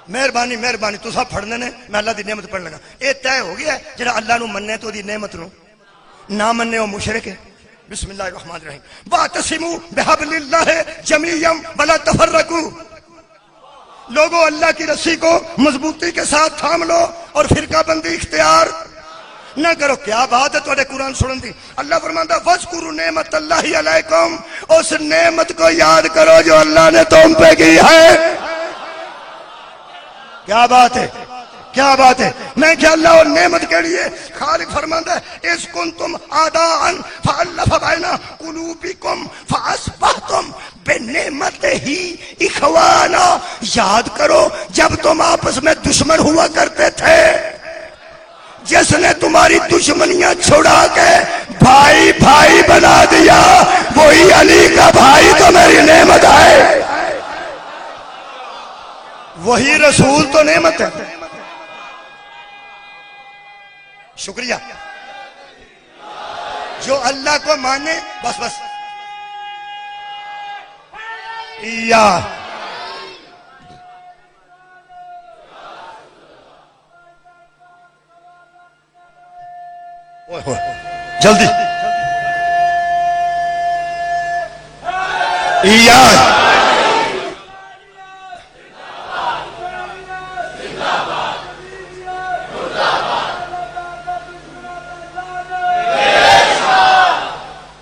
S1: مہربانی مہربانی تساں پھڑنے نے. میں اللہ دی نعمت پڑھ لگا. اے طے ہو گیا جڑا اللہ نو مننے تو دی نعمت نو نہ مننے وہ مشرک ہے. بسم اللہ الرحمن الرحیم. واعتصموا بحبل اللہ جمیعا ولا تفرقوا. لوگوں اللہ کی رسی کو مضبوطی کے ساتھ تھام لو اور فرقہ بندی اختیار نہ کرو. کیا بات ہے تھوڑے قرآن سنن دی. اللہ فرماتا ہے وَاذْكُرُوا نِعْمَتَ اللَّهِ عَلَيْكُمْ، اس نعمت کو یاد کرو جو اللہ نے تم پہ کی ہے. کیا بات ہے، کیا بات ہے. میں کہ اللہ اور نعمت کے لیے خالق فرماتا ہے اِذْ كُنْتُمْ أَعْدَاءً فَأَلَّفَ بَيْنَ قُلُوبِكُمْ فَأَصْبَحْتُمْ بِنِعْمَتِهِ إِخْوَانًا. یاد کرو جب تم آپس میں دشمن ہوا کرتے تھے، جس نے تمہاری دشمنیاں چھڑا کے بھائی بھائی بنا دیا، وہی علی کا بھائی تو میری نعمت ہے. وہی رسول تو نعمت ہے. شکریہ. جو اللہ کو مانے بس بس یا جلدی یا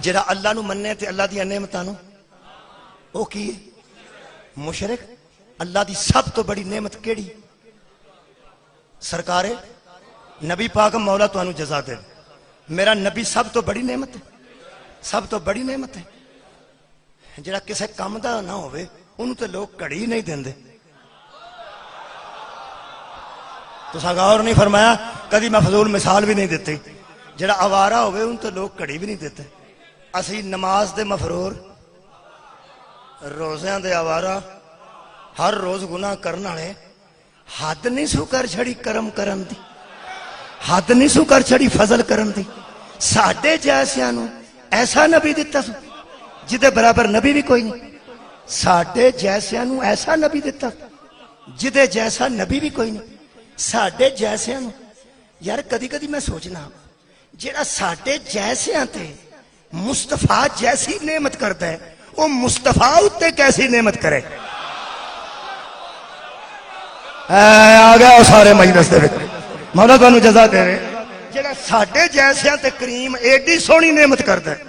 S1: جڑا اللہ نو مننے تے اللہ دی نعمتاں نو او کی مشرک. اللہ دی سب تو بڑی نعمت کیڑی؟ سرکار نبی پاک مولا تانوں جزا دے. میرا نبی سب تو بڑی نعمت ہے، سب تو بڑی نعمت ہے. جڑا کسے کام دا نہ ہوئے انہوں تے لوگ کڑی نہیں دیندے. تو غور نہیں فرمایا کدی میں فضول مثال بھی نہیں دیتی. جڑا آوارہ ہوئے ان تے لوگ کڑی بھی نہیں دیتے. اسی نماز دے مفرور، روزیاں دے آوارہ، ہر روز گناہ کرنا والے، حد نہیں سو کر چھڑی کرم کرن دی، حد نہیں سو کر چھڑی فضل کرن دی. ساڈے جیسیاں نو ایسا نبی دیتا سو جدے برابر نبی بھی کوئی نہیں. ساڈے جیسیاں نو ایسا نبی دیتا جدے جیسا نبی بھی کوئی نہیں. ساڈے جیسیاں نو یار کدی کدی میں سوچنا جڑا ساڈے جیسیاں تے مصطفیٰ جیسی نعمت کرتا ہے وہ مصطفیٰ اتے کیسی نعمت کرے. آ گیا وہ سارے مجلس دے وچ مولا تانوں جزا دے رہے. جڑا ساڈے جیسیاں تے کریم ایڈی سونی نعمت کرتا ہے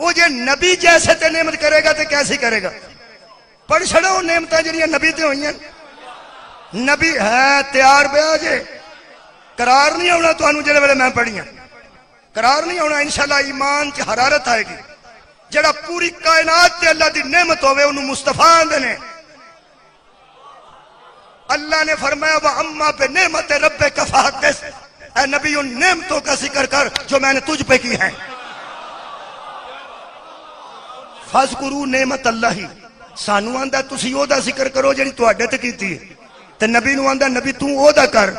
S1: وہ جے نبی جیسے تے نعمت کرے گا تے کیسی کرے گا؟ پڑھ چھڑو نعمتاں جڑیاں نبی تے ہوئیاں. نبی ہے تیار پیا جے، قرار نہیں آنا تانوں جڑے ویلے میں پڑھیاں، قرار نہیں آنا. انشاءاللہ ایمان چ حرارت آئے گی. جڑا پوری کائنات تے اللہ دی نعمت ہوے اونوں مصطفیٰ آندے نے. اللہ نے فرمایا وَأَمَّا بِنِعْمَتِ رَبِّكَ فَحَدِّثْ، اے نبی ان نعمتوں کا ذکر کر جو میں نے تجھ پہ کی ہیں. فَاذْكُرُوا نعمت اللہ، سانو آندا تسی او دا ذکر کرو جڑی تواڈے تے کیتی ہے، تے نبی نو آندا نبی تو او دا کر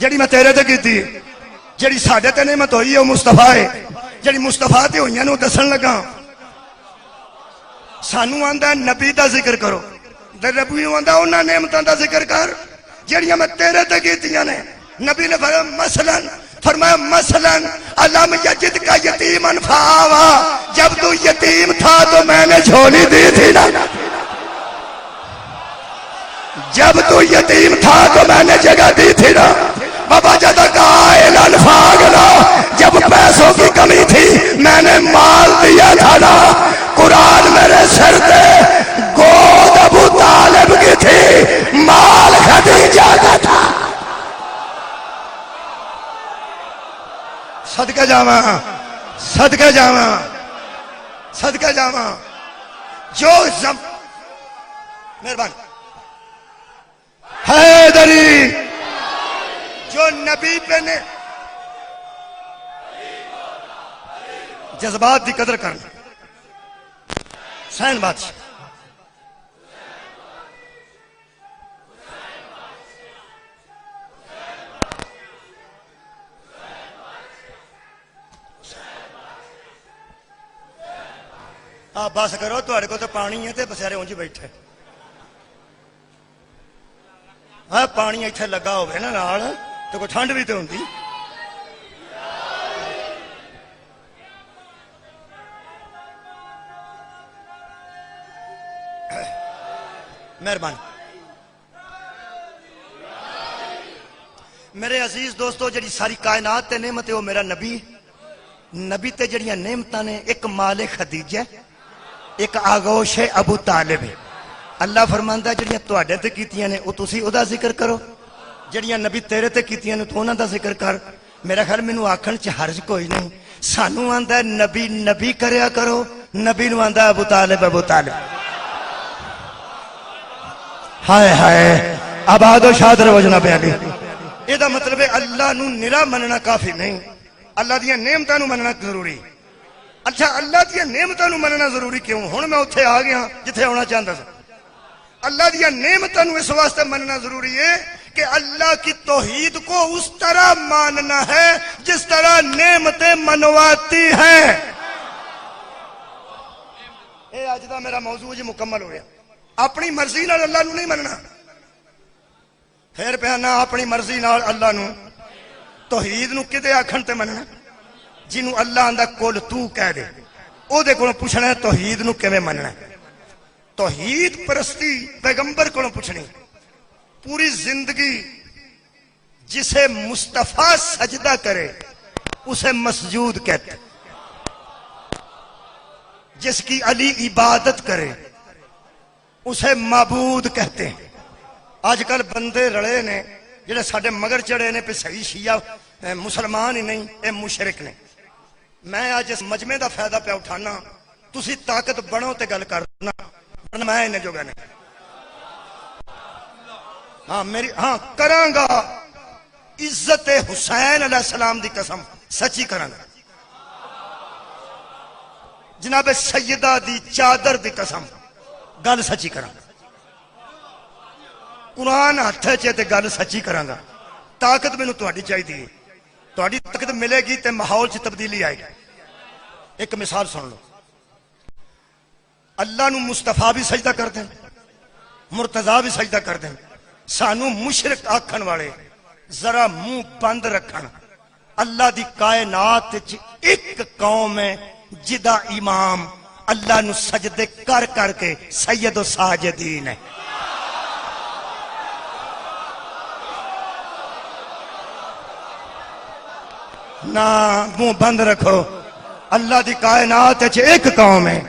S1: جڑی میں تیرے تے کیتی ہے. جڑی ساڈے تے نعمت ہوئی ہے او مصطفیٰ ہے، جڑی مصطفیٰ تے ہوئیاں نو دسن لگا. سانو آندا نبی دا ذکر کرو، تے نبی نو آندا انہاں نعمتاں دا ذکر کر جڑیاں میں تیرے تے کیتیاں نے. نبی نے فرمایا مثلاً علم یجد کا یتیمن فآوا، جب تو یتیم تھا تو میں نے جھولی دی تھی نا. جب تو یتیم تھا تو میں نے جگہ دی تھی نا. بابا جدا قائلا فاغنا، جب پیسوں کی کمی تھی میں نے مال دیا تھا نا. قرآن میرے سر پہ گود ابو طالب کی تھی، مال خدیجہ کا تھا. صدقہ جاواں، صدقہ جاواں، صدقہ جاواں. جو مہربان حیدری جو نبی پہ نے جذبات دی قدر کرنا. حسین بادشاہ آپ بس کرو، تھوڑے کو تو پانی ہے تے بسیرے اونج بیٹھے. ہاں پانی ایتھے لگا ہوئے نا نال تو کوئی ٹھنڈ بھی تو ہوندی. مہربانی. میرے عزیز دوستو، جڑی ساری کائنات تے نعمت ہے وہ میرا نبی. نبی تے جڑیاں نعمتاں نے، ایک مال خدیجہ، ایک آغوش ابو طالب. اللہ فرماندا جڑیاں تواڈے تے کیتیاں نے او تسی او دا ذکر کرو، جڑیاں نبی تیرے تے کیتیاں نے تو انہاں دا ذکر کر. میرا خیال مینوں آکھن چ حرج کوئی نہیں. سانو آندا نبی نبی کریا کرو، نبی نو آندا ابو طالب ابو طالب. ہائے ہائے آباد و شاد رہو جناب علی. یہ دا مطلب ہے اللہ نو نرا مننا کافی نہیں، اللہ دیاں نعمتاں نو مننا ضروری. اچھا اللہ دیاں نعمتاں نو مننا ضروری کیوں؟ ہن میں اوتھے آ گیا جتھے ہونا چاہندا سا. اللہ دیاں نعمتاں نو اس واسطے مننا ضروری ہے کہ اللہ کی توحید کو اس طرح ماننا ہے جس طرح نعمتیں منواتی ہیں. اے اج دا میرا موضوع جی مکمل ہو گیا. اپنی مرضی نال اللہ نو نہیں مننا، پھر پہنا اپنی مرضی نال اللہ نو توحید نو کدے آکھن تے مننا. جنوں اللہ آندا کل تو کہہ دے، او دے کولوں پوچھنا ہے توحید نو کیویں مننا. توحید پرستی پیغمبر کولوں پوچھنی. پوری زندگی جسے مصطفیٰ سجدہ کرے اسے مسجود کہتے، جس کی علی عبادت کرے اسے معبود کہتے ہیں. آج کل بندے رڑے نے جڑے ساڈے مگر چڑے نے پہ صحیح شیعہ مسلمان ہی نہیں، اے مشرک نے. میں آج اس مجمع دا فائدہ پہ اٹھانا، تسی طاقت بنو تے گل کرنا، ورنہ میں انہیں جو گنے ہاں میری ہاں کراں گا. عزت حسین علیہ السلام دی قسم سچی کراں گا. جناب سیدہ دی چادر دی قسم گل سچی کراں گا. قرآن ہاتھ تے گل سچی کراں گا. طاقت مینوں تہاڈی چاہیے، تہاڈی طاقت ملے گی تے ماحول چ تبدیلی آئے گی. ایک مثال سن لو. اللہ نو مصطفیٰ بھی سجدہ کر دیں، مرتضیٰ بھی سجدہ کر دیں. سانو مشرک آکھن والے ذرا منہ بند رکھن. اللہ دی کائنات وچ ایک قوم ہے جدا امام اللہ نو سجدے کر کر کے سید و ساجدین ہے. نہ منہ بند رکھو. اللہ دی کائنات وچ ایک قوم ہے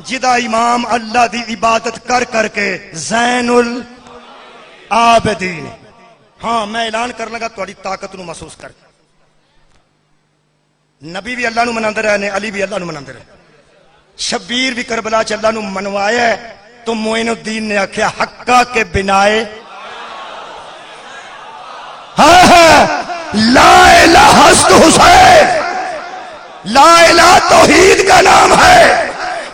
S1: جدا امام اللہ دی عبادت کر کر کے زین العابدین. ہاں میں اعلان کر لگا تھوڑی طاقت نو محسوس کر کے. نبی بھی اللہ نو مناندے رہے نے، علی بھی اللہ نو مناندے رہے، شبیر بھی کربلا چ اللہ نو منوایا ہے. تو معین الدین نے آخیا حقا کے بنائے لا الہ ہست حسین، لا الہ توحید کا نام ہے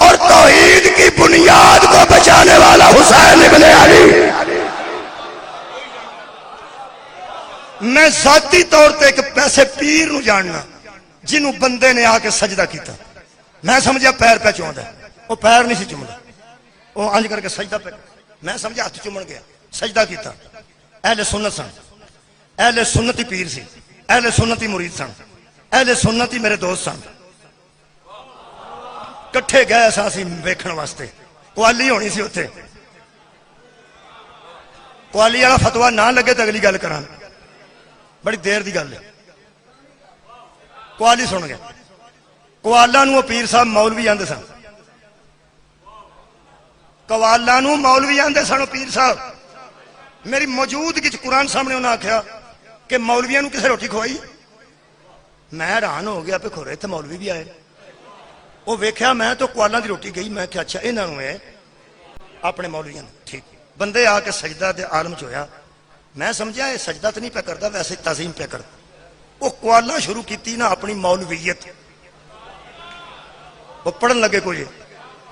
S1: اور توحید کی بنیاد کو بچانے والا حسین ابن علی. میں ذاتی طور پہ ایک پیسے پیر نو جاننا جنہوں بندے نے آ کے سجدہ کیتا، میں سمجھا پیر پہ چوندا ہے، وہ پیر نہیں سی چومدا، وہ انج کر کے سجدہ پہ، میں سمجھا ہاتھ چومن گیا، سجدہ کیتا. اہل سنت سن، اہل سنتی پیر سی، اہل سنتی مرید سن، اہل سنتی میرے دوست سن. کٹھے گئے اسی ویکھن واسطے، قوالی ہونی سی اتنے. قوالی والا فتوا نہ لگے تو اگلی گل کراں، بڑی دیر دی گل ہے. قوالی سن گیا، قوالا نو پیر صاحب مولوی آندے سن، قوالا نو مولوی آندے سن پیر صاحب. میری موجودگی قرآن سامنے انہوں نے آخیا کہ مولویاں نو کسے روٹی کھوائی. میں حیران ہو گیا پہ کھورے اتنے مولوی بھی آئے. وہ ویکھیا میں تو قوالا دی روٹی گئی، میں کہ اچھا انہوں ہے اپنے مولویاں نے. ٹھیک بندے آ کے سجدہ دے عالم چ ہویا. میں سمجھا یہ سجدہ تو نہیں پہ کرتا، ویسے تعظیم پہ کرتا. وہ قوالا شروع کیتی نا اپنی مولویت، وہ پڑھن لگے کوئی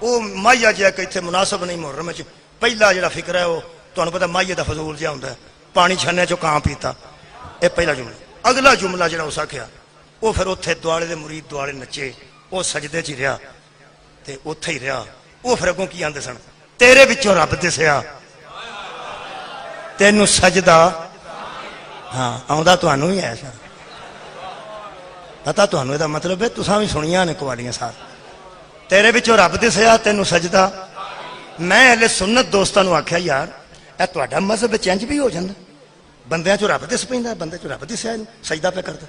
S1: وہ مائیا جہا کہ اتنے مناسب نہیں محرم چ. پہلا جڑا فکر ہے وہ تمہیں پتا مائیے کا فضول جہا ہوتا ہے، پانی چھنے چو کان پیتا، یہ پہلا جملہ. اگلا جملہ جڑا اس آخیا وہ پھر اتنے دوالے دے مرید دوالے نچے، وہ سجدے چ رہا تے اتے ہی رہا. وہ پھر اگوں کی آدھے سن تیرے وچوں رب دسیا تینوں سجدہ. ہاں آؤں تمہوں ہی ہے سر پتا تمہوں یہ مطلب ہے تساں بھی سنیاں نے قوالیاں سار. تیرے وچوں رب دسیا تینوں سجدہ. میں اہل سنت دوستاں نو آکھیا یار اے تہاڈا مذہب چینج بھی ہو جاندا، بندیاں چوں رب دس پیندا، بندے چوں رب دسیا سجدہ پہ کردا.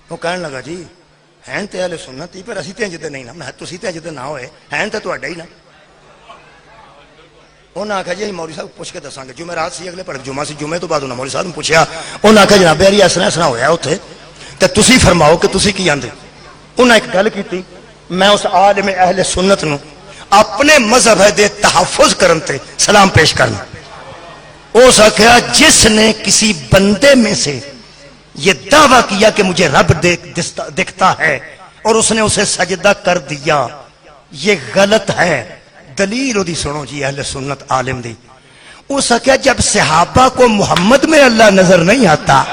S1: وہ کہن لگا جی ہیں تے اہل سنت ہی پر اسی تے انج دے نہیں نا. میں تسی تے انج دے نہ ہوئے ہیں تے تہاڈا ہی نا. انہاں آکھیا جی مولوی صاحب پوچھ کے دساں گے. جمعرات سی اگلے پڑھ جمعہ سی، جمعے تو بعد انہاں مولوی صاحب نے پوچھیا. انہاں آکھیا جناب یار اس طرح ہویا اوتھے تے تسی فرماؤ کہ تسی کی آندے. انہاں ایک گل کیتی، میں اس عالم اہل سنت نو اپنے مذہب دے تحفظ کرن تے سلام پیش کرنا. اس آخیا جس نے کسی بندے میں سے یہ دعویٰ کیا کہ مجھے رب دکھتا ہے اور اس نے اسے سجدہ کر دیا، یہ غلط ہے. دلیل دی سنو جی اہل سنت عالم دی. اس آخیا جب صحابہ کو محمد میں اللہ نظر نہیں آتا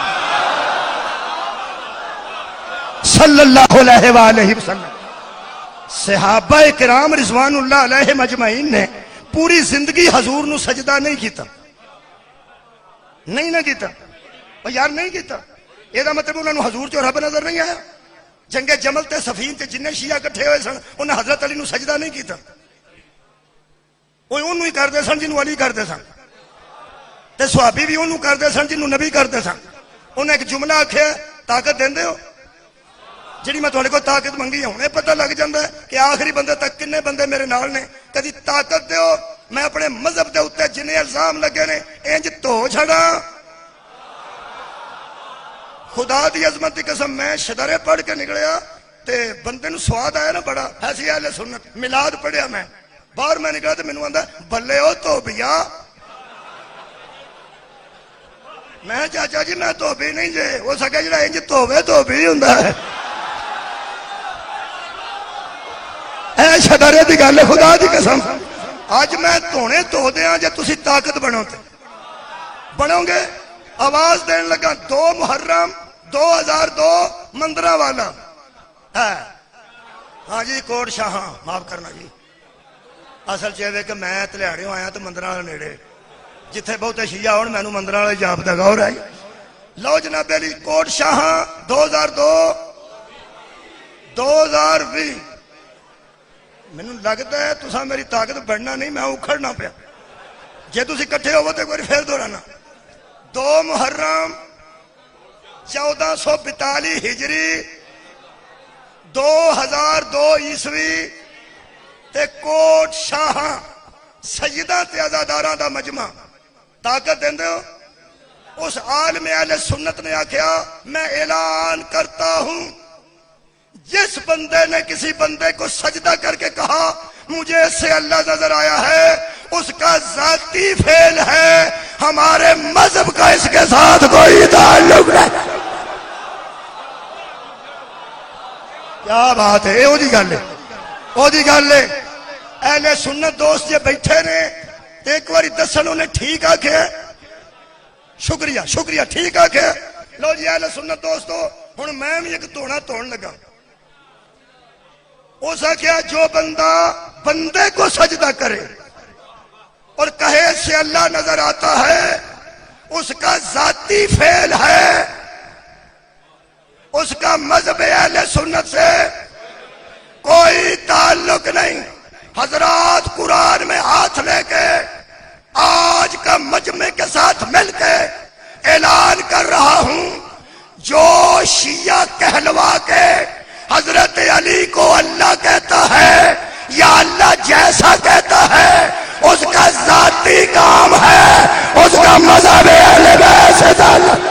S1: صلی اللہ علیہ وآلہ وسلم، صحابہ کرام رضوان اللہ علیہ مجمعین نے پوری زندگی حضور نو سجدہ نہیں کیتا، نہیں نہ کیتا. اور یار نہیں کیتا یہ مطلب انہوں نے حضور جو رب نظر نہیں آیا. جنگ جمل تے صفین تے جن شیعہ کٹھے ہوئے سن انہیں حضرت علی نو سجدہ نہیں کیتا. وہ انہوں ہی کرتے سن جنہوں علی کرتے سن، تے صحابی بھی انہوں کرتے سن جنہوں نبی کرتے سن. انہیں ایک جملہ آکھیا طاقت دیندے ہو جڑی میں تھوڑے کو طاقت منگی ہوں. پتہ لگ جاتا ہے کہ آخری بندے تک کنے بندے میرے نال نے. کدی طاقت دیو میں اپنے مذہب دے اتنے جن الزام لگے نے انج تو چھڑا. خدا دی عظمت دی قسم میں شدارے پڑھ کے نکلیا تے بندے نو سواد آیا نا بڑا. ایسی اہل سنت میلاد پڑھیا میں باہر میں نکلا تو مینوں آندا بلے او توبیا. میں چاچا جی میں توبی نہیں جے ہو سکے جڑا انج توبے توبی ہوندا ہے. اے شدارے دی گل خدا دی قسم. اج میں تونے تو دیاں جے تسی طاقت بنو تے بنو گے. آواز دین لگا 2 محرم 2002 مندرہ والا ہے. ہاں جی کوٹ شاہ معاف کرنا جی. اصل چاہے کہ میں تلیاڑیوں آیا تو مندرہ والے نیڑے جتھے بہتے شیعہ ہون مینوں مندرہ والے جاپتا غور ہے. لو جناب علی کوٹ شاہ 2002 2020 مینوں لگتا ہے تساں میری طاقت بڑھنا نہیں میں اکھڑنا پیا. جے تسی کٹھے ہوو تے کوئی پھر دہرانا. 2 محرم 1442 ہجری 2002 عیسوی تے کوٹ شاہاں سیداں تے عزاداراں دا مجمع طاقت دیندے ہو؟ اس عالم اہل سنت نے آکھیا میں اعلان کرتا ہوں جس بندے نے کسی بندے کو سجدہ کر کے کہا مجھے اس سے اللہ نظر آیا ہے، اس کا ذاتی فعل ہے، ہمارے مذہب کا اس کے ساتھ کوئی تعلق نہیں۔ کیا بات ہے، او دی گل ہے، او دی گل ہے۔ اہل سنت دوست جے بیٹھے نے تے ایک باری دسن انہیں ٹھیک آکھے، شکریہ شکریہ، ٹھیک آکھے۔ لو جی اہل سنت دوستو، ہن میں بھی ایک توڑا توڑ لگا۔ اس کیا جو بندہ بندے کو سجدہ کرے اور کہے سے اللہ نظر آتا ہے، اس کا ذاتی فعل ہے، اس کا مذہب اہل سنت سے کوئی تعلق نہیں۔ حضرات قرآن میں ہاتھ لے کے آج کا مجمع کے ساتھ مل کے اعلان کر رہا ہوں، جو شیعہ کہلوا کے حضرت علی کو اللہ کہتا ہے یا اللہ جیسا کہتا ہے، اس کا ذاتی کام ہے، اس کا مذہب اہل بیت سے تعلق۔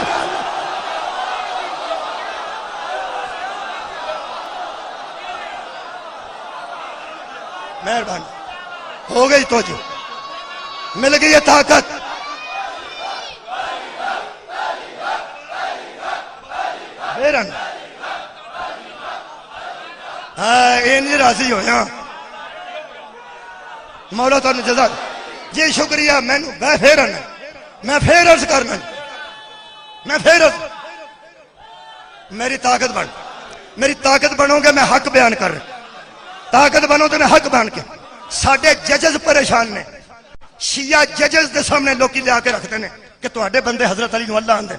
S1: مہربانی ہو گئی تو جو مل گئی ہے طاقت۔ بیرن ہاں یہ نہیں راضی ہویا مولا تو جزاک جی شکریہ۔ میں پھر عرض کرنا، میں پھر عرض، میری طاقت بن، میری طاقت بنو گے میں حق بیان کر رہا، طاقت بنو تو میں حق بیان کے۔ ساڈے ججز پریشان نے، شیعہ ججز دے سامنے لوکی لے آ کے رکھتے ہیں کہ تواڈے بندے حضرت علی نو اللہ آندے۔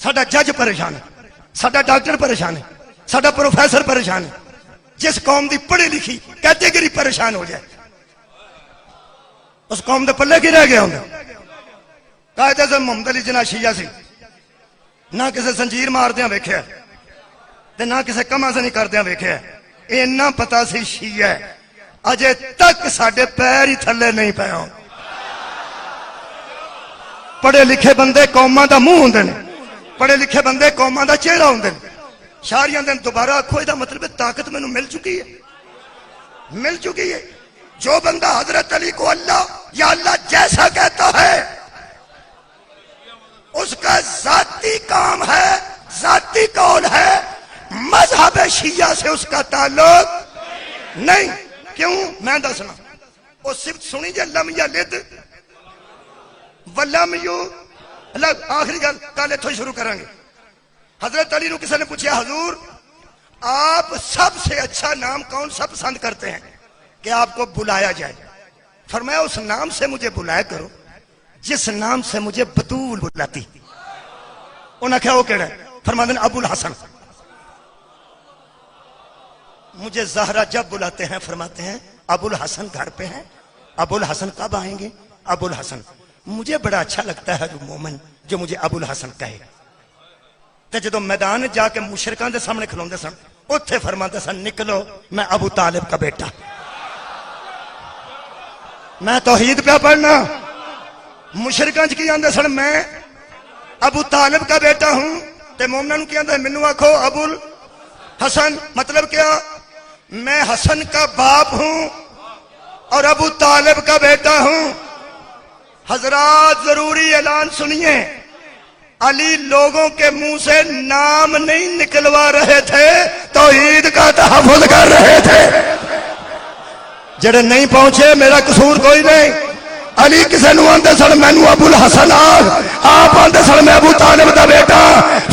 S1: ساڈا جج پریشان ہے، ساڈا ڈاکٹر پریشان ہے، ساڈا پروفیسر پریشان ہے۔ جس قوم دی پڑھی لکھی کیٹیگری پریشان ہو جائے، اس قوم دے پلے کی رہ گیا ہوں۔ قائد اعظم محمد علی جناح شیعہ سی، نہ کسے زنجیر ماردیاں ویکھیا تے نہ کسے کمازنی کردیاں ویکھیا، اینا پتا سی شیعہ ہے، اجے تک ساڈے پیر ہی تھلے نہیں پے ہون۔ پڑھے لکھے بندے قوماں دا منہ ہوندے نے، پڑھے لکھے بندے قوماں دا چہرہ ہوندے نے۔ شاریاں دن دوبارہ آکھو یہ مطلب ہے طاقت میں مل چکی ہے، مل چکی ہے۔ جو بندہ حضرت علی کو اللہ یا اللہ جیسا کہتا ہے، اس کا ذاتی کام ہے، ذاتی قول ہے، مذہب شیعہ سے اس کا تعلق نہیں۔ کیوں؟ میں دسنا، وہ صفت سنی جے لم یلد ولم یولد۔ آخری گل کل اتھوں شروع کریں گے۔ حضرت علی نو کسی نے پوچھا حضور آپ سب سے اچھا نام کون سا پسند کرتے ہیں کہ آپ کو بلایا جائے؟ فرمایا اس نام سے مجھے بلایا کرو جس نام سے مجھے بطول بلاتی۔ انہوں نے کہا وہ کہڑا ہے؟ فرماتے ہیں ابو الحسن۔ مجھے زہرا جب بلاتے ہیں فرماتے ہیں ابو الحسن گھر پہ ہیں، ابو الحسن کب آئیں گے؟ ابو الحسن۔ مجھے بڑا اچھا لگتا ہے جو مومن جو مجھے ابو الحسن کہے۔ تے جدو میدان جا کے مشرکان دے سامنے کھلوندے سن، اتھے فرماتے سن نکلو میں ابو طالب کا بیٹا۔ میں توحید پہ پڑھنا، مشرکان کی آندے سن میں ابو طالب کا بیٹا ہوں، تے مومنان کی آندے منو آکھو ابو الحسن۔ مطلب کیا؟ میں حسن کا باپ ہوں اور ابو طالب کا بیٹا ہوں۔ حضرات ضروری اعلان سنیے، علی لوگوں کے منہ سے نام نہیں نکلوا رہے تھے، توحید کا تحفظ کر رہے تھے۔ جڑے نہیں پہنچے میرا قصور کوئی نہیں۔ علی کسے نو آندے سن مینوں ابو الحسن آپ آندے سن میں ابو طالب دا بیٹا۔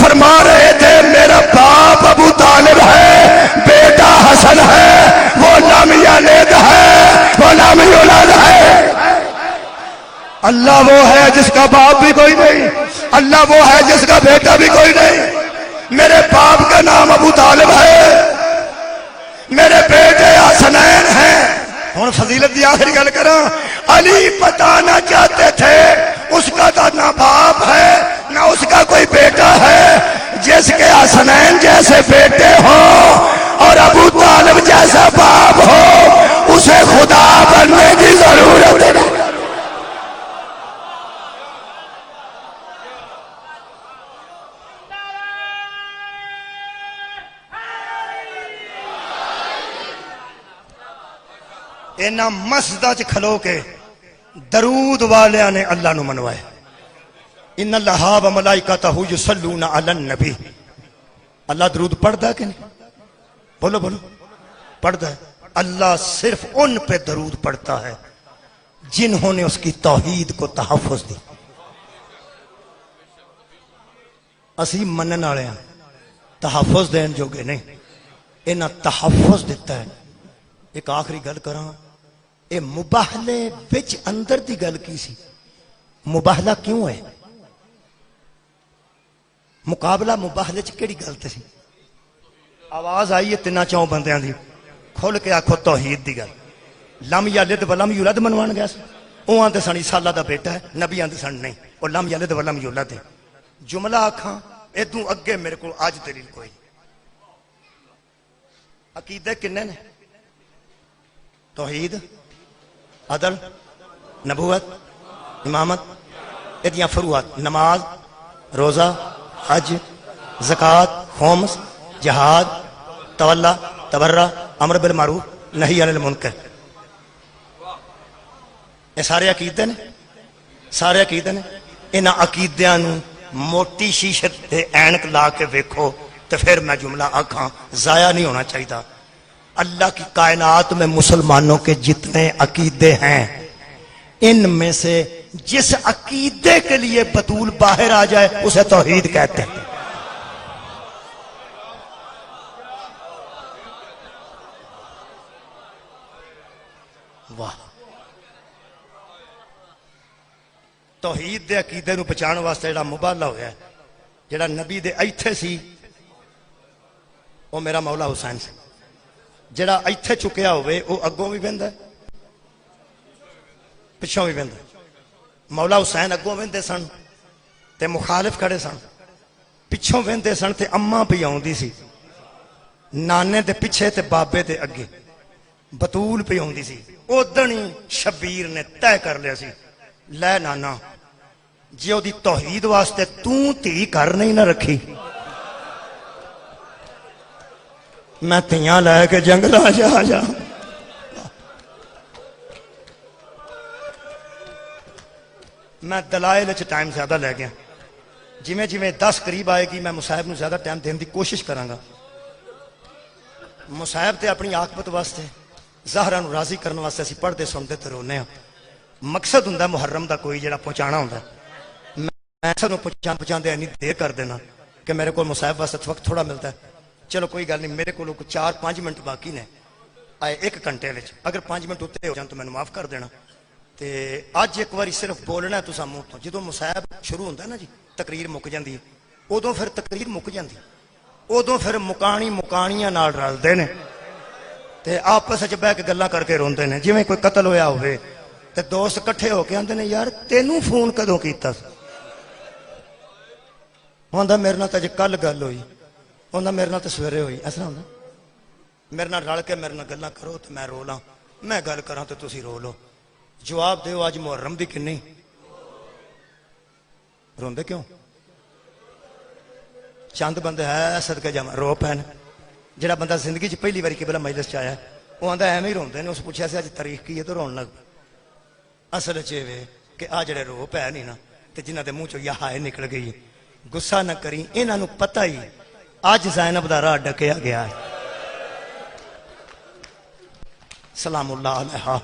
S1: فرما رہے تھے میرا باپ ابو طالب ہے، بیٹا حسن ہے، وہ لم یلد ہے، وہ لم یولد ہے۔ اللہ وہ ہے جس کا باپ بھی کوئی نہیں، اللہ وہ ہے جس کا بیٹا بھی کوئی نہیں۔ میرے باپ کا نام ابو طالب ہے، میرے بیٹے حسنین ہیں۔ ہوں فضیلت دی آخری گل کراں، علی بتانا چاہتے تھے اس کا تو نہ باپ ہے نہ اس کا کوئی بیٹا ہے، جس کے حسنین جیسے بیٹے ہوں انہاں مسجداں چ کھلو کے درود والیاں نے اللہ نو منوایا. ان اللہ و ملائکتہ یصلون علی النبی. اللہ درود پڑھتا ہے کہ نہیں؟ بولو بولو. پڑھتا ہے. اللہ صرف ان پہ درود پڑھتا ہے جنہوں نے اس کی توحید کو تحفظ دی. اسی منن والے ہیں تحفظ دین جوگے نہیں. انہاں تحفظ دیتا ہے. ایک آخری گل کراں. اے مباہلے وچ اندر دی گل کی سی. مباہلہ کیوں ہے؟ مقابلہ مباہلے چ کیڑی گل تے سی؟ آواز آئی ہے تینا چوں بندیاں دی. کھل کے آکھو توحید دی گل. لم یلد ولم یولد منوان گیا سی. او آندے سن عیسیٰ اللہ دا بیٹا ہے. نبی آندے سن نہیں او لم یلد ولم یولد ہے. جملہ آکھاں ادوں اگے میرے کو آج دلیل کوئی. عقیدے کنے نے؟ توحید، عدل، نبوت، امامت. ادیاں فروعات نماز، روزہ، حج، زکوٰۃ، خمس، جہاد، تولا، تبرہ، امر بالمعروف، نہی عن المنکر. یہ سارے عقیدے نے. سارے عقیدے نے. انہاں عقیدیاں نو موٹی شیشت تے اینک لا کے ویکھو تو پھر میں جملہ آکھاں ضائع نہیں ہونا چاہیے. اللہ کی کائنات میں مسلمانوں کے جتنے عقیدے ہیں ان میں سے جس عقیدے کے لیے بطول باہر آ جائے اسے توحید کہتے ہیں. واہ. توحید دے عقیدے نو بچان واسطے جڑا مبالغہ ہویا ہے، جڑا نبی دے ایتھے سی وہ میرا مولا حسین سی. جڑا ایتھے چکیا ہوئے وہ اگوں بھی بہندا ہے پچھوں بھی بہندا ہے. مولا حسین اگوں بہندے سن تے مخالف کھڑے سن، پچھوں بہندے سن تے اماں پی آوندی سی. نانے دے پیچھے تے بابے دے اگے بطول پی آوندی سی. اودن ہی شبیر نے طے کر لیا سی لے نانا جی او دی توحید واسطے تھی کر نہیں نہ رکھی میں تیاں لے کے جنگل آ جا. میں دلائل چ ٹائم زیادہ لے گیا. جویں جویں 10 قریب آئے گی میں مصاحب نو زیادہ ٹائم دین دی کوشش کراں گا. مصاحب تے اپنی عاقبت واسطے زہرا نو راضی کرنے واسطے اسی پڑھتے سنتے تے رونے ہاں. مقصد ہوندا محرم دا کوئی جڑا پہنچانا ہوندا. میں سب پہنچاندے نہیں دیر کر دینا کہ میرے کو مصاحب واسطے وقت تھوڑا ملتا ہے. چلو کوئی گل نہیں. میرے کو 4-5 منٹ باقی نے آئے 1 گھنٹے وچ. اگر 5 منٹ اتنے ہو جان تو مینوں معاف کر دینا. تے اج ایک واری صرف بولنا ہے تساں منہ تو. جدوں مصاحب شروع ہوندا نا جی تقریر مک جاندی ہے. ادوں پھر تقریر مک جاندی. ادوں پھر مکانیاں نال رلدے نے تے آپس وچ بیٹھ کے گلاں کر کے روندے نے. جویں کوئی قتل ہویا ہوئے تے دوست کٹھے ہو کے آندے نے یار تینوں فون کدوں کیتا سی؟ ہوندا میرے نال تے کل گل ہوئی. ہوندا میرے نال تے سویرے ہوئی. ایسا ہوندا میرے نال رل کے میرے نال گلاں کرو تے میں رو لاں. میں گل کراں تے تسی رو لو. جواب دیو اج محرم دی کنی روندے کیوں؟ چند بندے ہے صدقے جاواں رو پین. جڑا بندہ زندگی چ پہلی باری قبلہ مجلس چ آیا وہ آندا ایویں ہی روندے نے. اس پوچھا سی اج تاریخ کی ہے تو رون لگ پیا. اصل چ اے کہ آ جڑے رو پے نہیں نا تے جنہاں دے منہ چوں یا ہائے نکل گئی غصہ نہ کری. انہاں نوں پتہ ہی اج زینب دا راہ ڈکیا گیا ہے. سلام اللہ علیہا.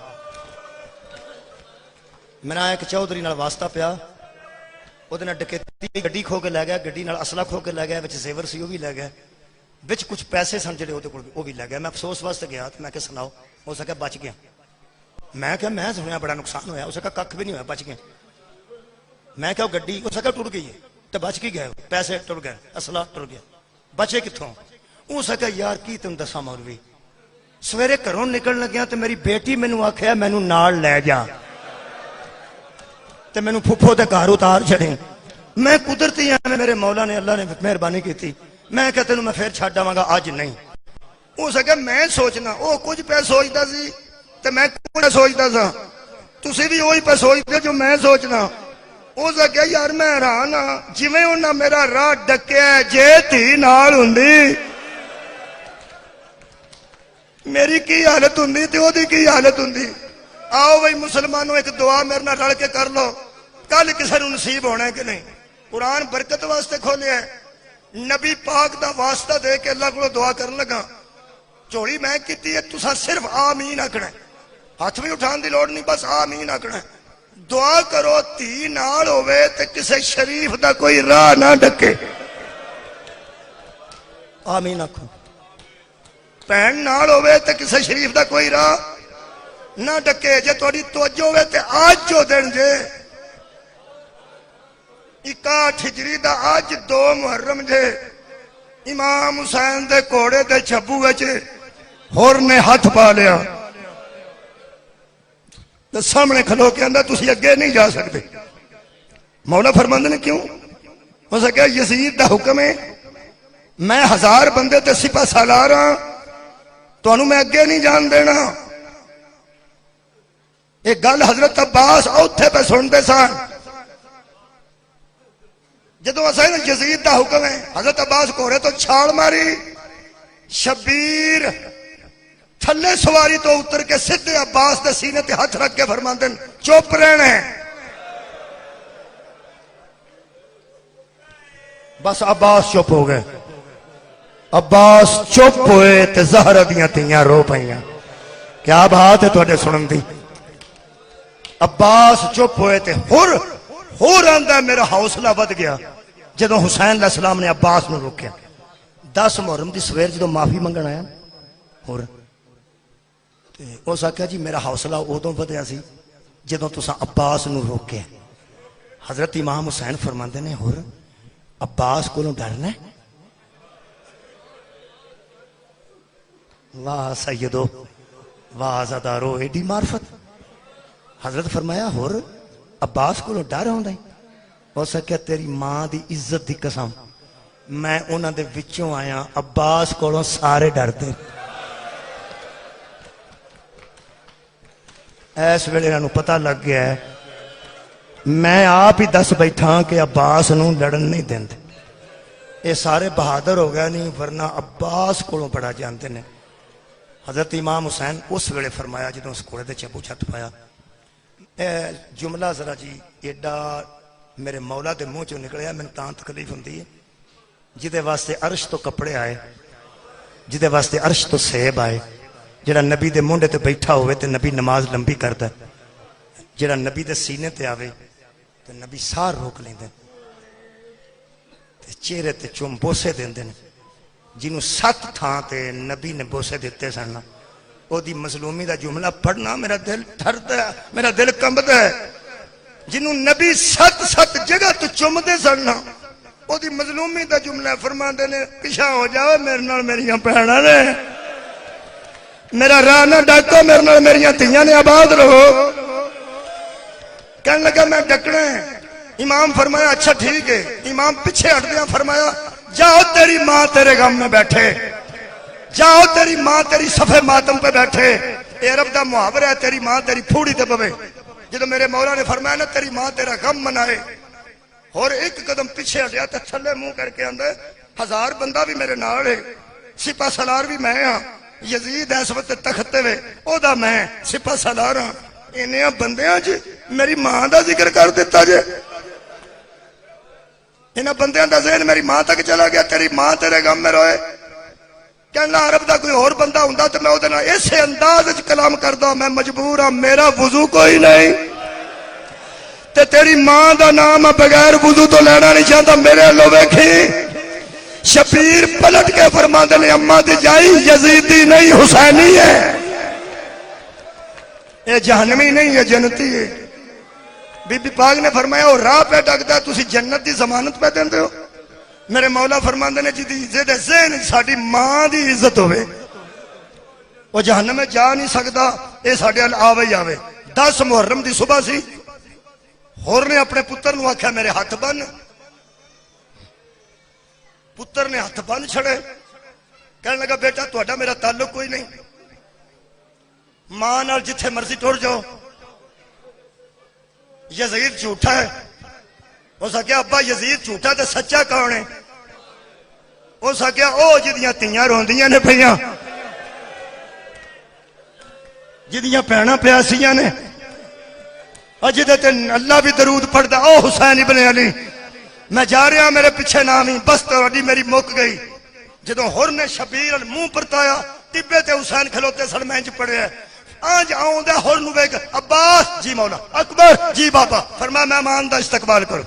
S1: میرا ایک چودھری نال واسطہ پیا. وہ ڈکیتی گڈی کھو کے لے گیا. گڈی نال اسلحہ کھو کے لے گیا. وچ زیور سی وہ بھی لے گیا. وچ کچھ پیسے سن جڑے وہ وہ بھی لے گیا. میں افسوس واسطے گیا تو میں کہ سناؤ. ہو سکا بچ گیا. میں کہ میں سنیا بڑا نقصان ہویا. اس کا کھ بھی نہیں ہوا بچ گیا. میں کہ گڈی ہو سکا ٹوٹ گئی ہے تو بچ کی گئے. پیسے ٹر گئے اسلحہ ٹر گیا. بچے کتوں؟ ہو سکا یار کی تم دساں مولوی سویرے گھروں نکل لگیا تو میری بیٹی مینوں آکھیا مینوں نال لے جا تے مینوں پھپھو دے گھر اتار چھڑے. میں قدرتی میرے مولا نے اللہ نے مہربانی کی. میں کہ تینوں میں پھر چھڈ آواں گا اج نہیں. ہو سکے میں سوچنا وہ کچھ پہ سوچتا سی تے میں کچھ سوچتا سا. تسی بھی وہی پہ سوچتے جو میں سوچنا. ہو سکے یار میں حیران ہاں جویں انہاں میرا راہ ڈکیا جے تھی نال ہوندی میری کی حالت ہوں تے وہ کی حالت ہوں. آؤ بھائی مسلمانوں ایک دعا میرے نال رل کے کر لو, کل کسی نو نصیب ہونا ہے کہ نہیں. قرآن برکت واسطے کھولیا ہے, نبی پاک دا واسطہ دے کے اللہ کو دعا کرن لگا. چوڑی میں کیتی ہے, تسا صرف آمین آکھنا ہے, ہاتھ بھی اٹھان دی لوڑ نہیں, بس آمین آکھنا ہے. دعا کرو تھی نال ہوئے تے کسے شریف دا کوئی راہ نہ ڈکے. آمین آکھو. بہن نال ہوئے تے کسے شریف دا کوئی راہ نہ ڈکے. جے تھوڑی توجہ ہوئے تے آج جو دن جے 61 ہجری دا آج 2 محرم جے, امام حسین دے کوڑے دے چھبو وچ ہور نے ہاتھ پا لیا تے سامنے کھلو کے اندر تسی اگے نہیں جا سکتے. مولا فرماندے نے کیوں؟ ہو سکیا یزید دا حکم ہے, میں 1000 بندے تے سپہ سالار ہاں, تانوں میں اگے نہیں جان دینا. ایک گل حضرت عباس اوتھے پہ سنتے سن, جدو اساں یزید دا حکم ہے, حضرت عباس گھوڑے تو چھال ماری, شبیر تھلے سواری تو اتر کے سدھے عباس دے سینے تے ہاتھ رکھ کے فرماندے چپ رہنا ہے. بس عباس چپ ہو گئے. عباس چپ ہوئے تے زہرا دیاں تیاں رو پئیاں. کیا بات ہے تواڈے سنن دی. عباس چپ ہوئے تے ہور آندا میرا حوصلہ ود گیا جدو حسین علیہ السلام نے عباس نو روکیا. 10 محرم دی سویر جدو معافی منگن آیا ہور تے اس آکھیا جی میرا حوصلہ ادوں ودیا سی جدو تساں عباس نو روکیا. حضرت امام حسین فرماندے نے ہور عباس کولوں ڈرنا ہے؟ واہ سیدو واہ زادارو ایڈی معرفت. حضرت فرمایا ہور عباس کو ڈر ہوندا ہے؟ ہو سکیا تیری ماں دی عزت دی قسم میں انہاں دے وچوں آیا, عباس کولوں سارے ڈردے. اس ویلے انہاں نوں پتہ لگ گیا ہے میں آپ ہی دس بیٹھا کہ عباس نوں لڑن نہیں دیندے. اے سارے بہادر ہو گیا نہیں, ورنہ عباس کولوں بڑا جانتے نے. حضرت امام حسین اس ویلے فرمایا جدوں اس گھوڑے دے چبو چھت پایا, اے جملہ ذرا جی ایڈا میرے مولا دے منہ چوں نکلیا, میں تاں تکلیف ہوندی ہے. جدے واسطے عرش تو کپڑے آئے, جدے واسطے عرش تو سیب آئے, جڑا نبی دے منڈے تے بیٹھا ہوئے تے نبی نماز لمبی کردا, جڑا نبی دے سینے تے آوے تے نبی سار روک لیندے تے چہرے تے چوم بوسے دیندے نے. جنوں 7 تھاں تے نبی نے بوسے دیتے سن, او دی مظلومی دا جملہ پڑھنا میرا دل ٹھردا ہے, میرا دل کمبدا ہے. جنوں نبی 7 جگہ تو چومدے سن, او دی مظلومی دا جملہ فرماندے نے پیچھے ہو جاؤ میرے نال میریاں بہناں نے, میرا راہ نہ ڈاکو, میرے نال میریاں تیاں نے آباد رہو. کہنے لگا میں ڈکنا ہے. امام فرمایا اچھا ٹھیک ہے. امام پیچھے ہٹ دیا, فرمایا جاؤ تیری ماں تیرے غم میں بیٹھے, جاؤ تیری ماں تیری صفے ماتم پہ بیٹھے. اے عرب دا محاورہ ہے, تیری ماں تیری پھوڑی تے پوے. جدو میرے مولا نے فرمایا نا تیری ماں تیرا غم منائے, اور ایک قدم پیچھے ہٹیا تے تھلے منہ کر کے آندا 1000 بندہ بھی میرے نال ہے, سپہ سالار بھی میں ہاں. یزید اس وقت تخت تے وے او دا میں سپہ سالار ہاں. انہاں بندیاں چ میری ماں دا ذکر کر دیتا جے. انہاں بندیاں دا ذہن میری ماں تک چلا گیا, تیری ماں تیرے غم میں روئے. کہنا عرب دا کوئی اور بندہ ہوندا تے میں او دے نال اسے انداز وچ کلام کردا, میں مجبور ہاں, میرا وضو کوئی نہیں تے تیری ماں دا نام بغیر وضو تو لینا نہیں چاہتا. میرے لو ویکھی شبیر پلٹ کے فرماندے نے اماں دی جائی یزیدی نہیں حسینی ہے, اے جہنمی نہیں ہے جنتی ہے. بی بی پاک نے فرمایا وہ راہ پہ ڈکدا تسی جنت دی ضمانت پہ دیندے ہو. میرے مولا فرماندے نے جدی عزت ذہن ساڈی ماں دی عزت ہوے وہ جہنم میں جا نہیں سکدا, اے ساڈے ال آوے ہی آوے. 10 محرم دی صبح سی, ہور نے اپنے پتر نو آکھیا میرے ہاتھ بن. پتر نے ہاتھ بن چھڑے, کہنے لگا بیٹا تہاڈا میرا تعلق کوئی نہیں, ماں نال جتھے مرضی ٹر جاؤ. یزید جھوٹا ہے. ہو سکیا ابا یزید جھوٹا تے سچا کون ہے؟ ہو سکیا او جدیاں تیاں روندیاں نے پئیاں. جدیاں بھੈਣਾਂ پیاسیاں نے اجدے تے اللہ بھی درود پڑھدا او حسین ابن علی میں جا رہا میرے پیچھے نام ہی بس تہاڈی میری مک گئی جدوں ہور نے شبیر منہ پرتایا ٹبے تے حسین کھلوتے سن میں انج پڑھیا آج آؤں دے ہور نو ویکھ عباس جی مولا اکبر جی بابا فرمایا مہمان دا استقبال کرو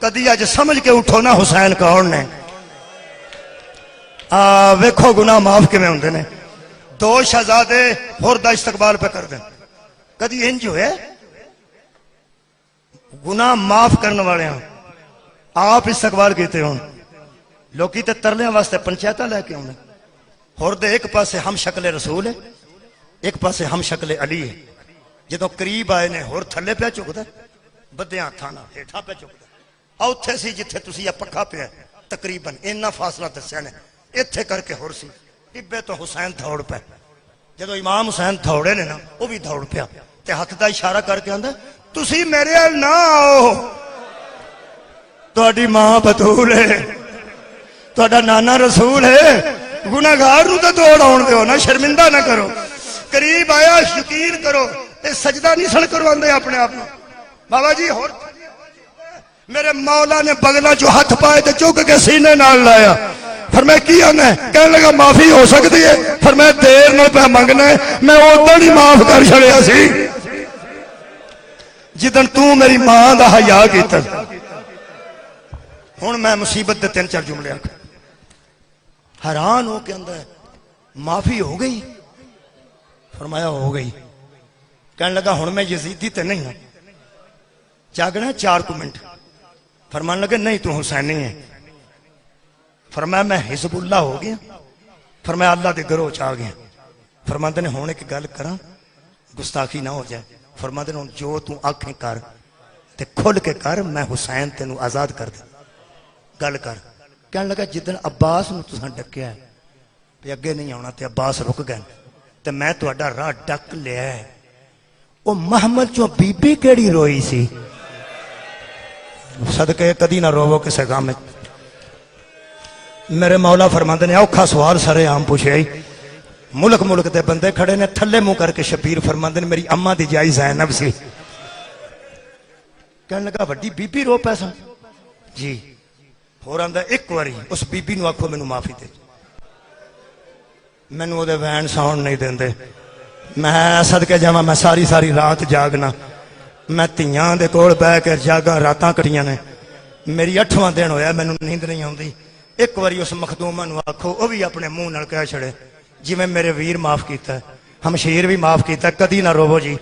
S1: کدی اج سمجھ کے اٹھو نا حسین کون نے ویکھو گناہ معاف کیویں ہوندے نے دو شہزادے ہور دا استقبال پہ کر دیں کدی انج ہوئے گناہ معاف کرنے والے ہیں آپ استقبال کیتے ہوں لوکی تے ترلیاں واسطے پنچایتاں لے کے آنے ہور دے ایک پاسے ہم شکل رسول ہے ایک پاسے ہم شکل علی ہے جدوں قریب آئے نے ہور تھلے پہ چکدا بدیاں تھانا ہیٹھا پہ چکدا اوتھے سی جتھے تسی پکا پیا تقریباً اتنا فاصلہ دسیا نے ایتھے کر کے ہور سی ٹبے تو حسین دوڑ پہ جدوں امام حسین دوڑے نے نا وہ بھی دوڑ پیا تے ہاتھ دا اشارہ کر کے آندا تسی میرے ال نہ آؤ تہاڈی ماں بتول ہے تہاڈا نانا رسول ہے گناہگار نوں تے دوڑ آن دیو نا شرمندہ نہ کرو قریب آیا یقین کرو اے سجدہ نہیں سن کرواندے اپنے آپ کو بابا جی ہور میرے مولا نے بغلہ جو ہاتھ پائے تے چک کے سینے نال لایا فرمایا کی آنا ہے کہنے لگا معافی ہو سکتی ہے فرمایا دیر نہ پہ منگنا ہے میں ادھر ہی معاف کر چھڑیا سی جدن تو میری ماں دا حیا کیتا ہن میں مصیبت دے 3-4 جملے آکھ حیران ہو کے اندر معافی ہو گئی فرمایا ہو گئی کہنے لگا ہن میں یزیدی تے نہیں ہوں جاگنا 4 منٹ فرمان لگے نہیں تو حسینی ہے فرمایا میں حزب اللہ ہو گیا فرمایا اللہ دے گروہ چ آ گیا فرماندے نے ہن ایک گل کراں گستاخی نہ ہو جائے فرماندے نے جو تو آنکھیں کر تے کھل کے کر میں حسین تینوں آزاد کر دے گل کر کہنے لگا جدن عباس نو تساں ڈکیا ہے تے اگے نہیں آنا تے عباس رک گئے تے میں تہاڈا راہ ڈک لیا ہے او محمد چوں بی بی کیڑی روئی سی صدقے کدی نہ روو کسے غم میرے مولا فرماندے نے اوکھا سوال سارے عام پوچھے ملک ملک دے بندے کھڑے نے تھلے منہ کر کے شبیر فرماندے نے میری اماں دی جائی زینب سی کہنے لگا وڈی بی بی رو پیسا جی ہو رہا ایک واری اس بی بی نو آکھو مینوں معافی دے مینوں او دے وین ساؤنڈ نہیں دیندے میں صدقے جاواں میں ساری رات جاگنا میں تیاں دے کول بیٹھ کے جاگا راتاں کٹیاں نے میری 8واں دن ہویا مینوں نیند نہیں آوندی ایک واری اس مخدومہ نو آکھو او بھی اپنے منہ نال کہہ چھڑے جی میں میرے ویر معاف کیتا ہے ہمشیر بھی معاف کیتا ہے کدی نہ روو جی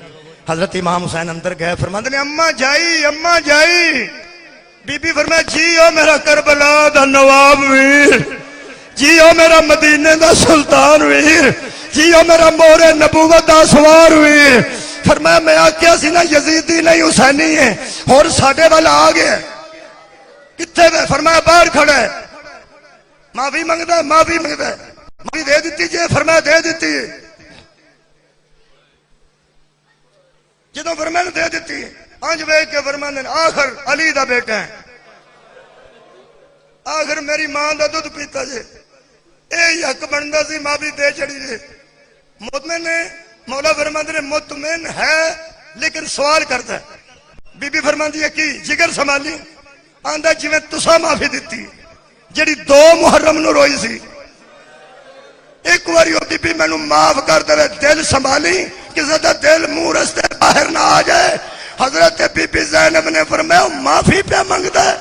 S1: حضرت امام حسین اندر گئے فرماندے نے اماں جائی بی بی فرمایا جی او میرا کربلا دا نواب ویر جی او میرا مدینے دا سلطان ویر جی او میرا مورے نبوت دا سوار ویر فرمایا میں آکھیا سی نا یزیدی نہیں حسینی ہے اور ساڈے والا آ گیا کتھے وے فرمایا باہر کھڑا ہے معافی منگدا ہے معافی دے دیتی جی فرمایا دے دیتی جدوں فرمایا دے دیتی انج ویکھ کے فرماندے آخر علی دا بیٹا ہے آخر میری ماں دا دودھ پیتا جے اے حق بندا سی معافی دے چڑی جے مطمئن ہے مولا فرماندے نے مطمئن ہے لیکن سوال کرتا ہے بی بی فرماندی ہے کی جگر سنبھالی آندا جویں تساں معافی دتی جڑی 2 محرم نو روئی سی ایک واری بی بی مینوں معاف کر دے دل سنبھالی کسے دا دل منہ رستے باہر نہ آ جائے حضرت بی بی زینب نے فرمایا معافی پہ منگدا ہے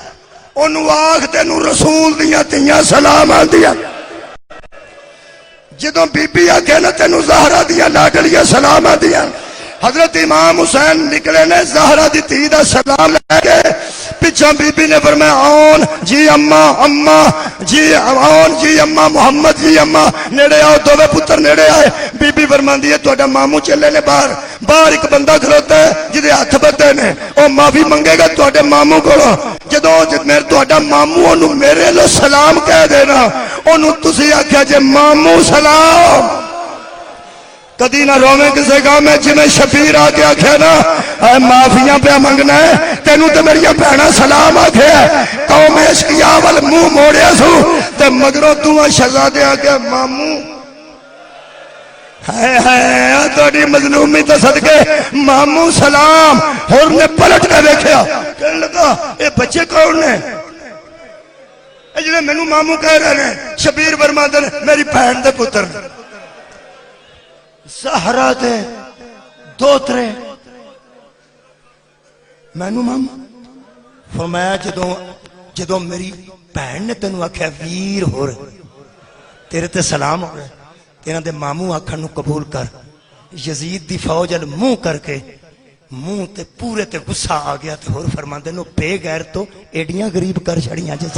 S1: اونوں آکھ تینوں رسول دیاں تیاں سلام آندیاں جدوں بی بی آکھے نا تینوں زہرا دیاں لاڈلیاں سلام آندیاں حضرت امام حسین نکلے نے زہرا دی تھی دا سلام لے کے پیچھے بی بی نے فرمایا آن جی اماں جی آن جی اماں محمد جی اماں نیڑے آؤ دوویں پتر نیڑے آئے بی بی فرماندی ہے تہاڈا ماموں چلے نے باہر ایک بندہ کھلوتا ہے جدے ہاتھ بدے نے او معافی منگے گا تہاڈے ماموں کولوں جدوں میرے تہاڈا ماموں اونوں میرے لو سلام کہہ دینا اونوں تسی آکھیا جے ماموں سلام کدی نہ رویں کسے گاہ میں جنہیں شبیر آ کے آکھے نا اے معافیاں پہ منگنا ہے تینوں تے میری بہنا سلام آکھے قوم اشقیاء وال منہ موڑیا سو تے مگروں تو شہزادے آ کے ماموں ہے تھوڑی مظلومی تو صدقے مامو سلام اور نے پلٹ کے دیکھا کہنے لگا اے بچے کون نے جنہیں مینو مامو کہہ رہے ہیں شبیر ورما دے میری بہن دے پتر زہرا دے دوترے مینو مامو فرمایا جدوں میری بہن نے تینوں آخیا ویر ہو تیرے تے سلام ہو رہے تیرے دے مامو آکھن نو قبول کر یزید دی فوج ال منہ کر کے منہ تے پورے تے غصہ آ گیا تے ہور فرماندے نو بے غیر تو ایڈیاں غریب کر چھڑیاں جس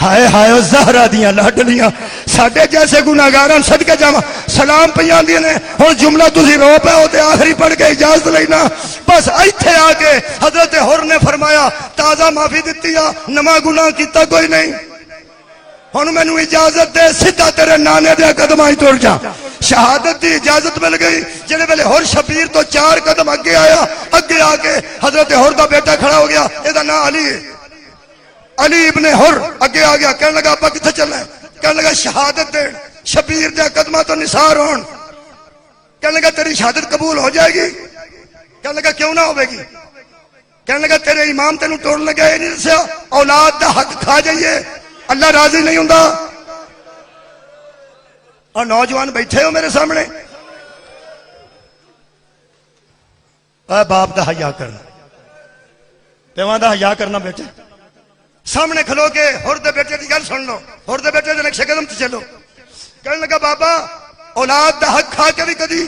S1: ہائے ہائے زہرا دیاں لاڈلیاں ساڈے جیسے گناہگاراں صدقے جاواں سلام پیاندیاں نے ہن جملہ تسی رو پے او تے آخری پڑھ کے اجازت لینا بس ایتھے آ کے حضرت ہور نے فرمایا تازہ معافی دتی آ نواں گناہ کیتا کوئی نہیں ہن مینوں اجازت دے سیدھا تیرے نانے دے قدماں ٹر جا شہادت دی اجازت مل گئی جڑے ویلے ہور شبیر تو 4 قدم اگے آیا اگے آ کے حضرت ہور دا بیٹا کھڑا ہو گیا اے دا نام علی ہے علی ابن ہر اگے آ گیا کہنے لگا ابا کتنے چلنا ہے کہنے لگا شہادت دے شبیر دے قدماں تو نثار ہون کہنے لگا تیری شہادت قبول ہو جائے گی کہنے لگا کیوں نہ ہوے گی کہنے لگا تیرے امام تینوں توڑ لگا یہ نہیں دسیا اولاد دا حق کھا جائیے اللہ راضی نہیں ہوندا اور نوجوان بیٹھے ہو میرے سامنے اے باپ دا حیا کرنا پیواں دا حیا کرنا بیٹے سامنے کھلو کے ہور دے بیٹے دی گل سن لو ہور دے بیٹے دے نقشے قدم تے چلو کہنے لگا بابا اولاد دا حق کھا کے بھی کدی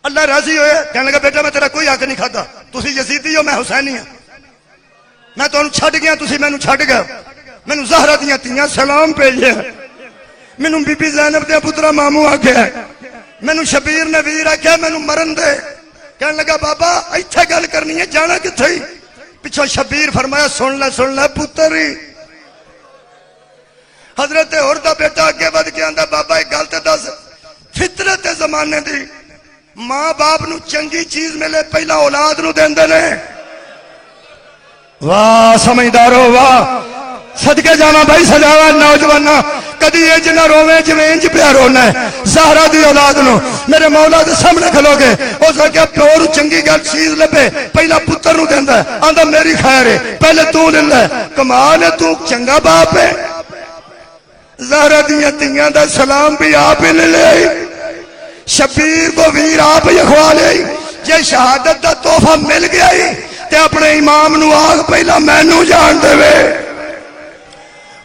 S1: اللہ راضی ہوئے کہنے لگا بیٹا میں تیرا کوئی حق نہیں کھاتا تسی یزیدی ہو میں حسینی ہوں میں تانوں چھڈ گیا تسی مینوں چھڈ گئے مینوں زہرا دیاں تیاں سلام بھیجے مینوں بی بی زینب دے پترا مامو آکھیا مینوں شبیر نے ویر آکھیا مینوں مرن دے کہنے لگا بابا ایتھے گل کرنی ہے جانا کتھے پچھو شبیر فرمایا سن لے پتر ہی حضرت ہور دا بیٹا اگے ود کے آندا بابا ایک گل تے دس فطرت زمانے دی ماں باپ نو چنگی چیز ملے پہلا اولاد نو دیندے نے واہ سمجھدارو واہ صدقے جانا بھائی سجاوا نوجوانا کدی انج نہ روویں جویں انج پیا رونا ہے زہرا دی اولاد نو میرے مولا دے سامنے کھلو گے اس کہ پیو نو چنگی گل چیز لبے پہلا پتر نو دیندا ہے آندا میری خیر ہے پہلے تو لیندا ہے کمال ہے تو چنگا باپ ہے زہرا دیاں تیاں دا سلام بھی آپ ہی لے آئی شبیر کو ویر آپ ہی اخوا لے آئی جے شہادت دا تحفہ مل گیا ہی تے اپنے امام نو آگ پہلا مینوں جان دے وے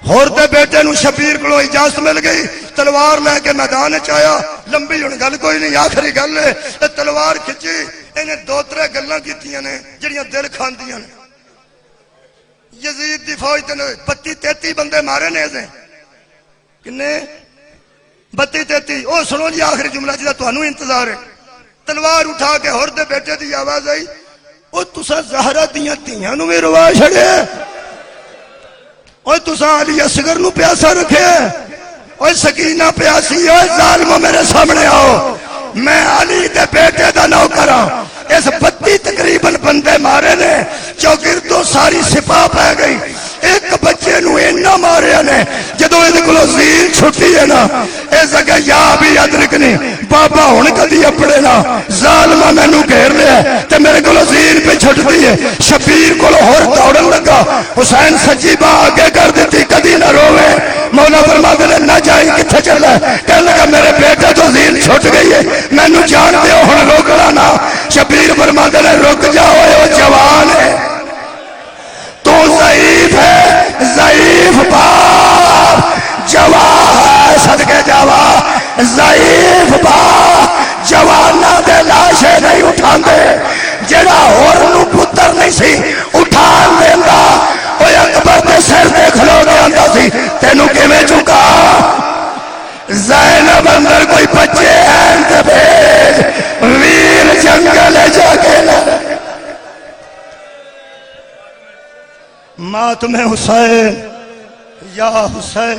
S1: ہور دے بیٹے نو شبیر کو اجازت مل گئی تلوار لے کے میدان چایا لمبی ہن گل کوئی نہیں آخری گل ہے تے تلوار کھچی انہیں 2-3 گلاں کیتیاں نے جڑیاں دل کھاندیاں نے یزید دی فوج تے 32-33 بندے مارے نے اسے کنے 32-33 او سنو جی آخری جملہ جدا تانوں انتظار ہے تلوار اٹھا کے ہور دے بیٹے دی آواز آئی او تساں زہرا دیاں تیاں نو وی روا چھڑے اوہ تساں علی اصغر نو پیاسا رکھے اوہ سکینہ پیاسی اوہ ظالمو میرے سامنے آؤ میں علی دے بیٹے دا نوکر ہوں اس 32 تقریباً بندے مارے نے چوگردوں ساری سپاہ پہ گئی ایک بچے نو اینا مارے نے جدو ایدے کلو زیل چھٹی ہے نا ایسا کہ یا بھی ادرکنی بابا ہون کدی اپڑے نا ظالمہ میں نو گھیر لیا تے میرے کلو زیل پہ چھٹتی ہے شبیر کلو ہور دوڑن لگا حسین سجیبہ آگے کر دیتی کدی نہ روے مولا فرما دے نہ جائیں کتھے چلا ہے کہنے لگا میرے بیٹے تو زیل چھٹ گئی ہے میں نو جان دے ہون روکنا نا شبیر فرما دے رک جاؤ وہ جوان ہے تو ضعیف ہے ضعیف باپ جوان ہے صدقے جاوا ضعیف باپ جوانہ دے لاشے نہیں اٹھان دے جڑا اور نو پتر نہیں سی اٹھان دیندہ اوہ اکبر دے سر دے کھلو دے اندہ سی تینوں کے میں چکا زینب اندر کوئی بچے ہیں تے بھیج ویر جنگل جا کے لڑے ماتم حسین یا حسین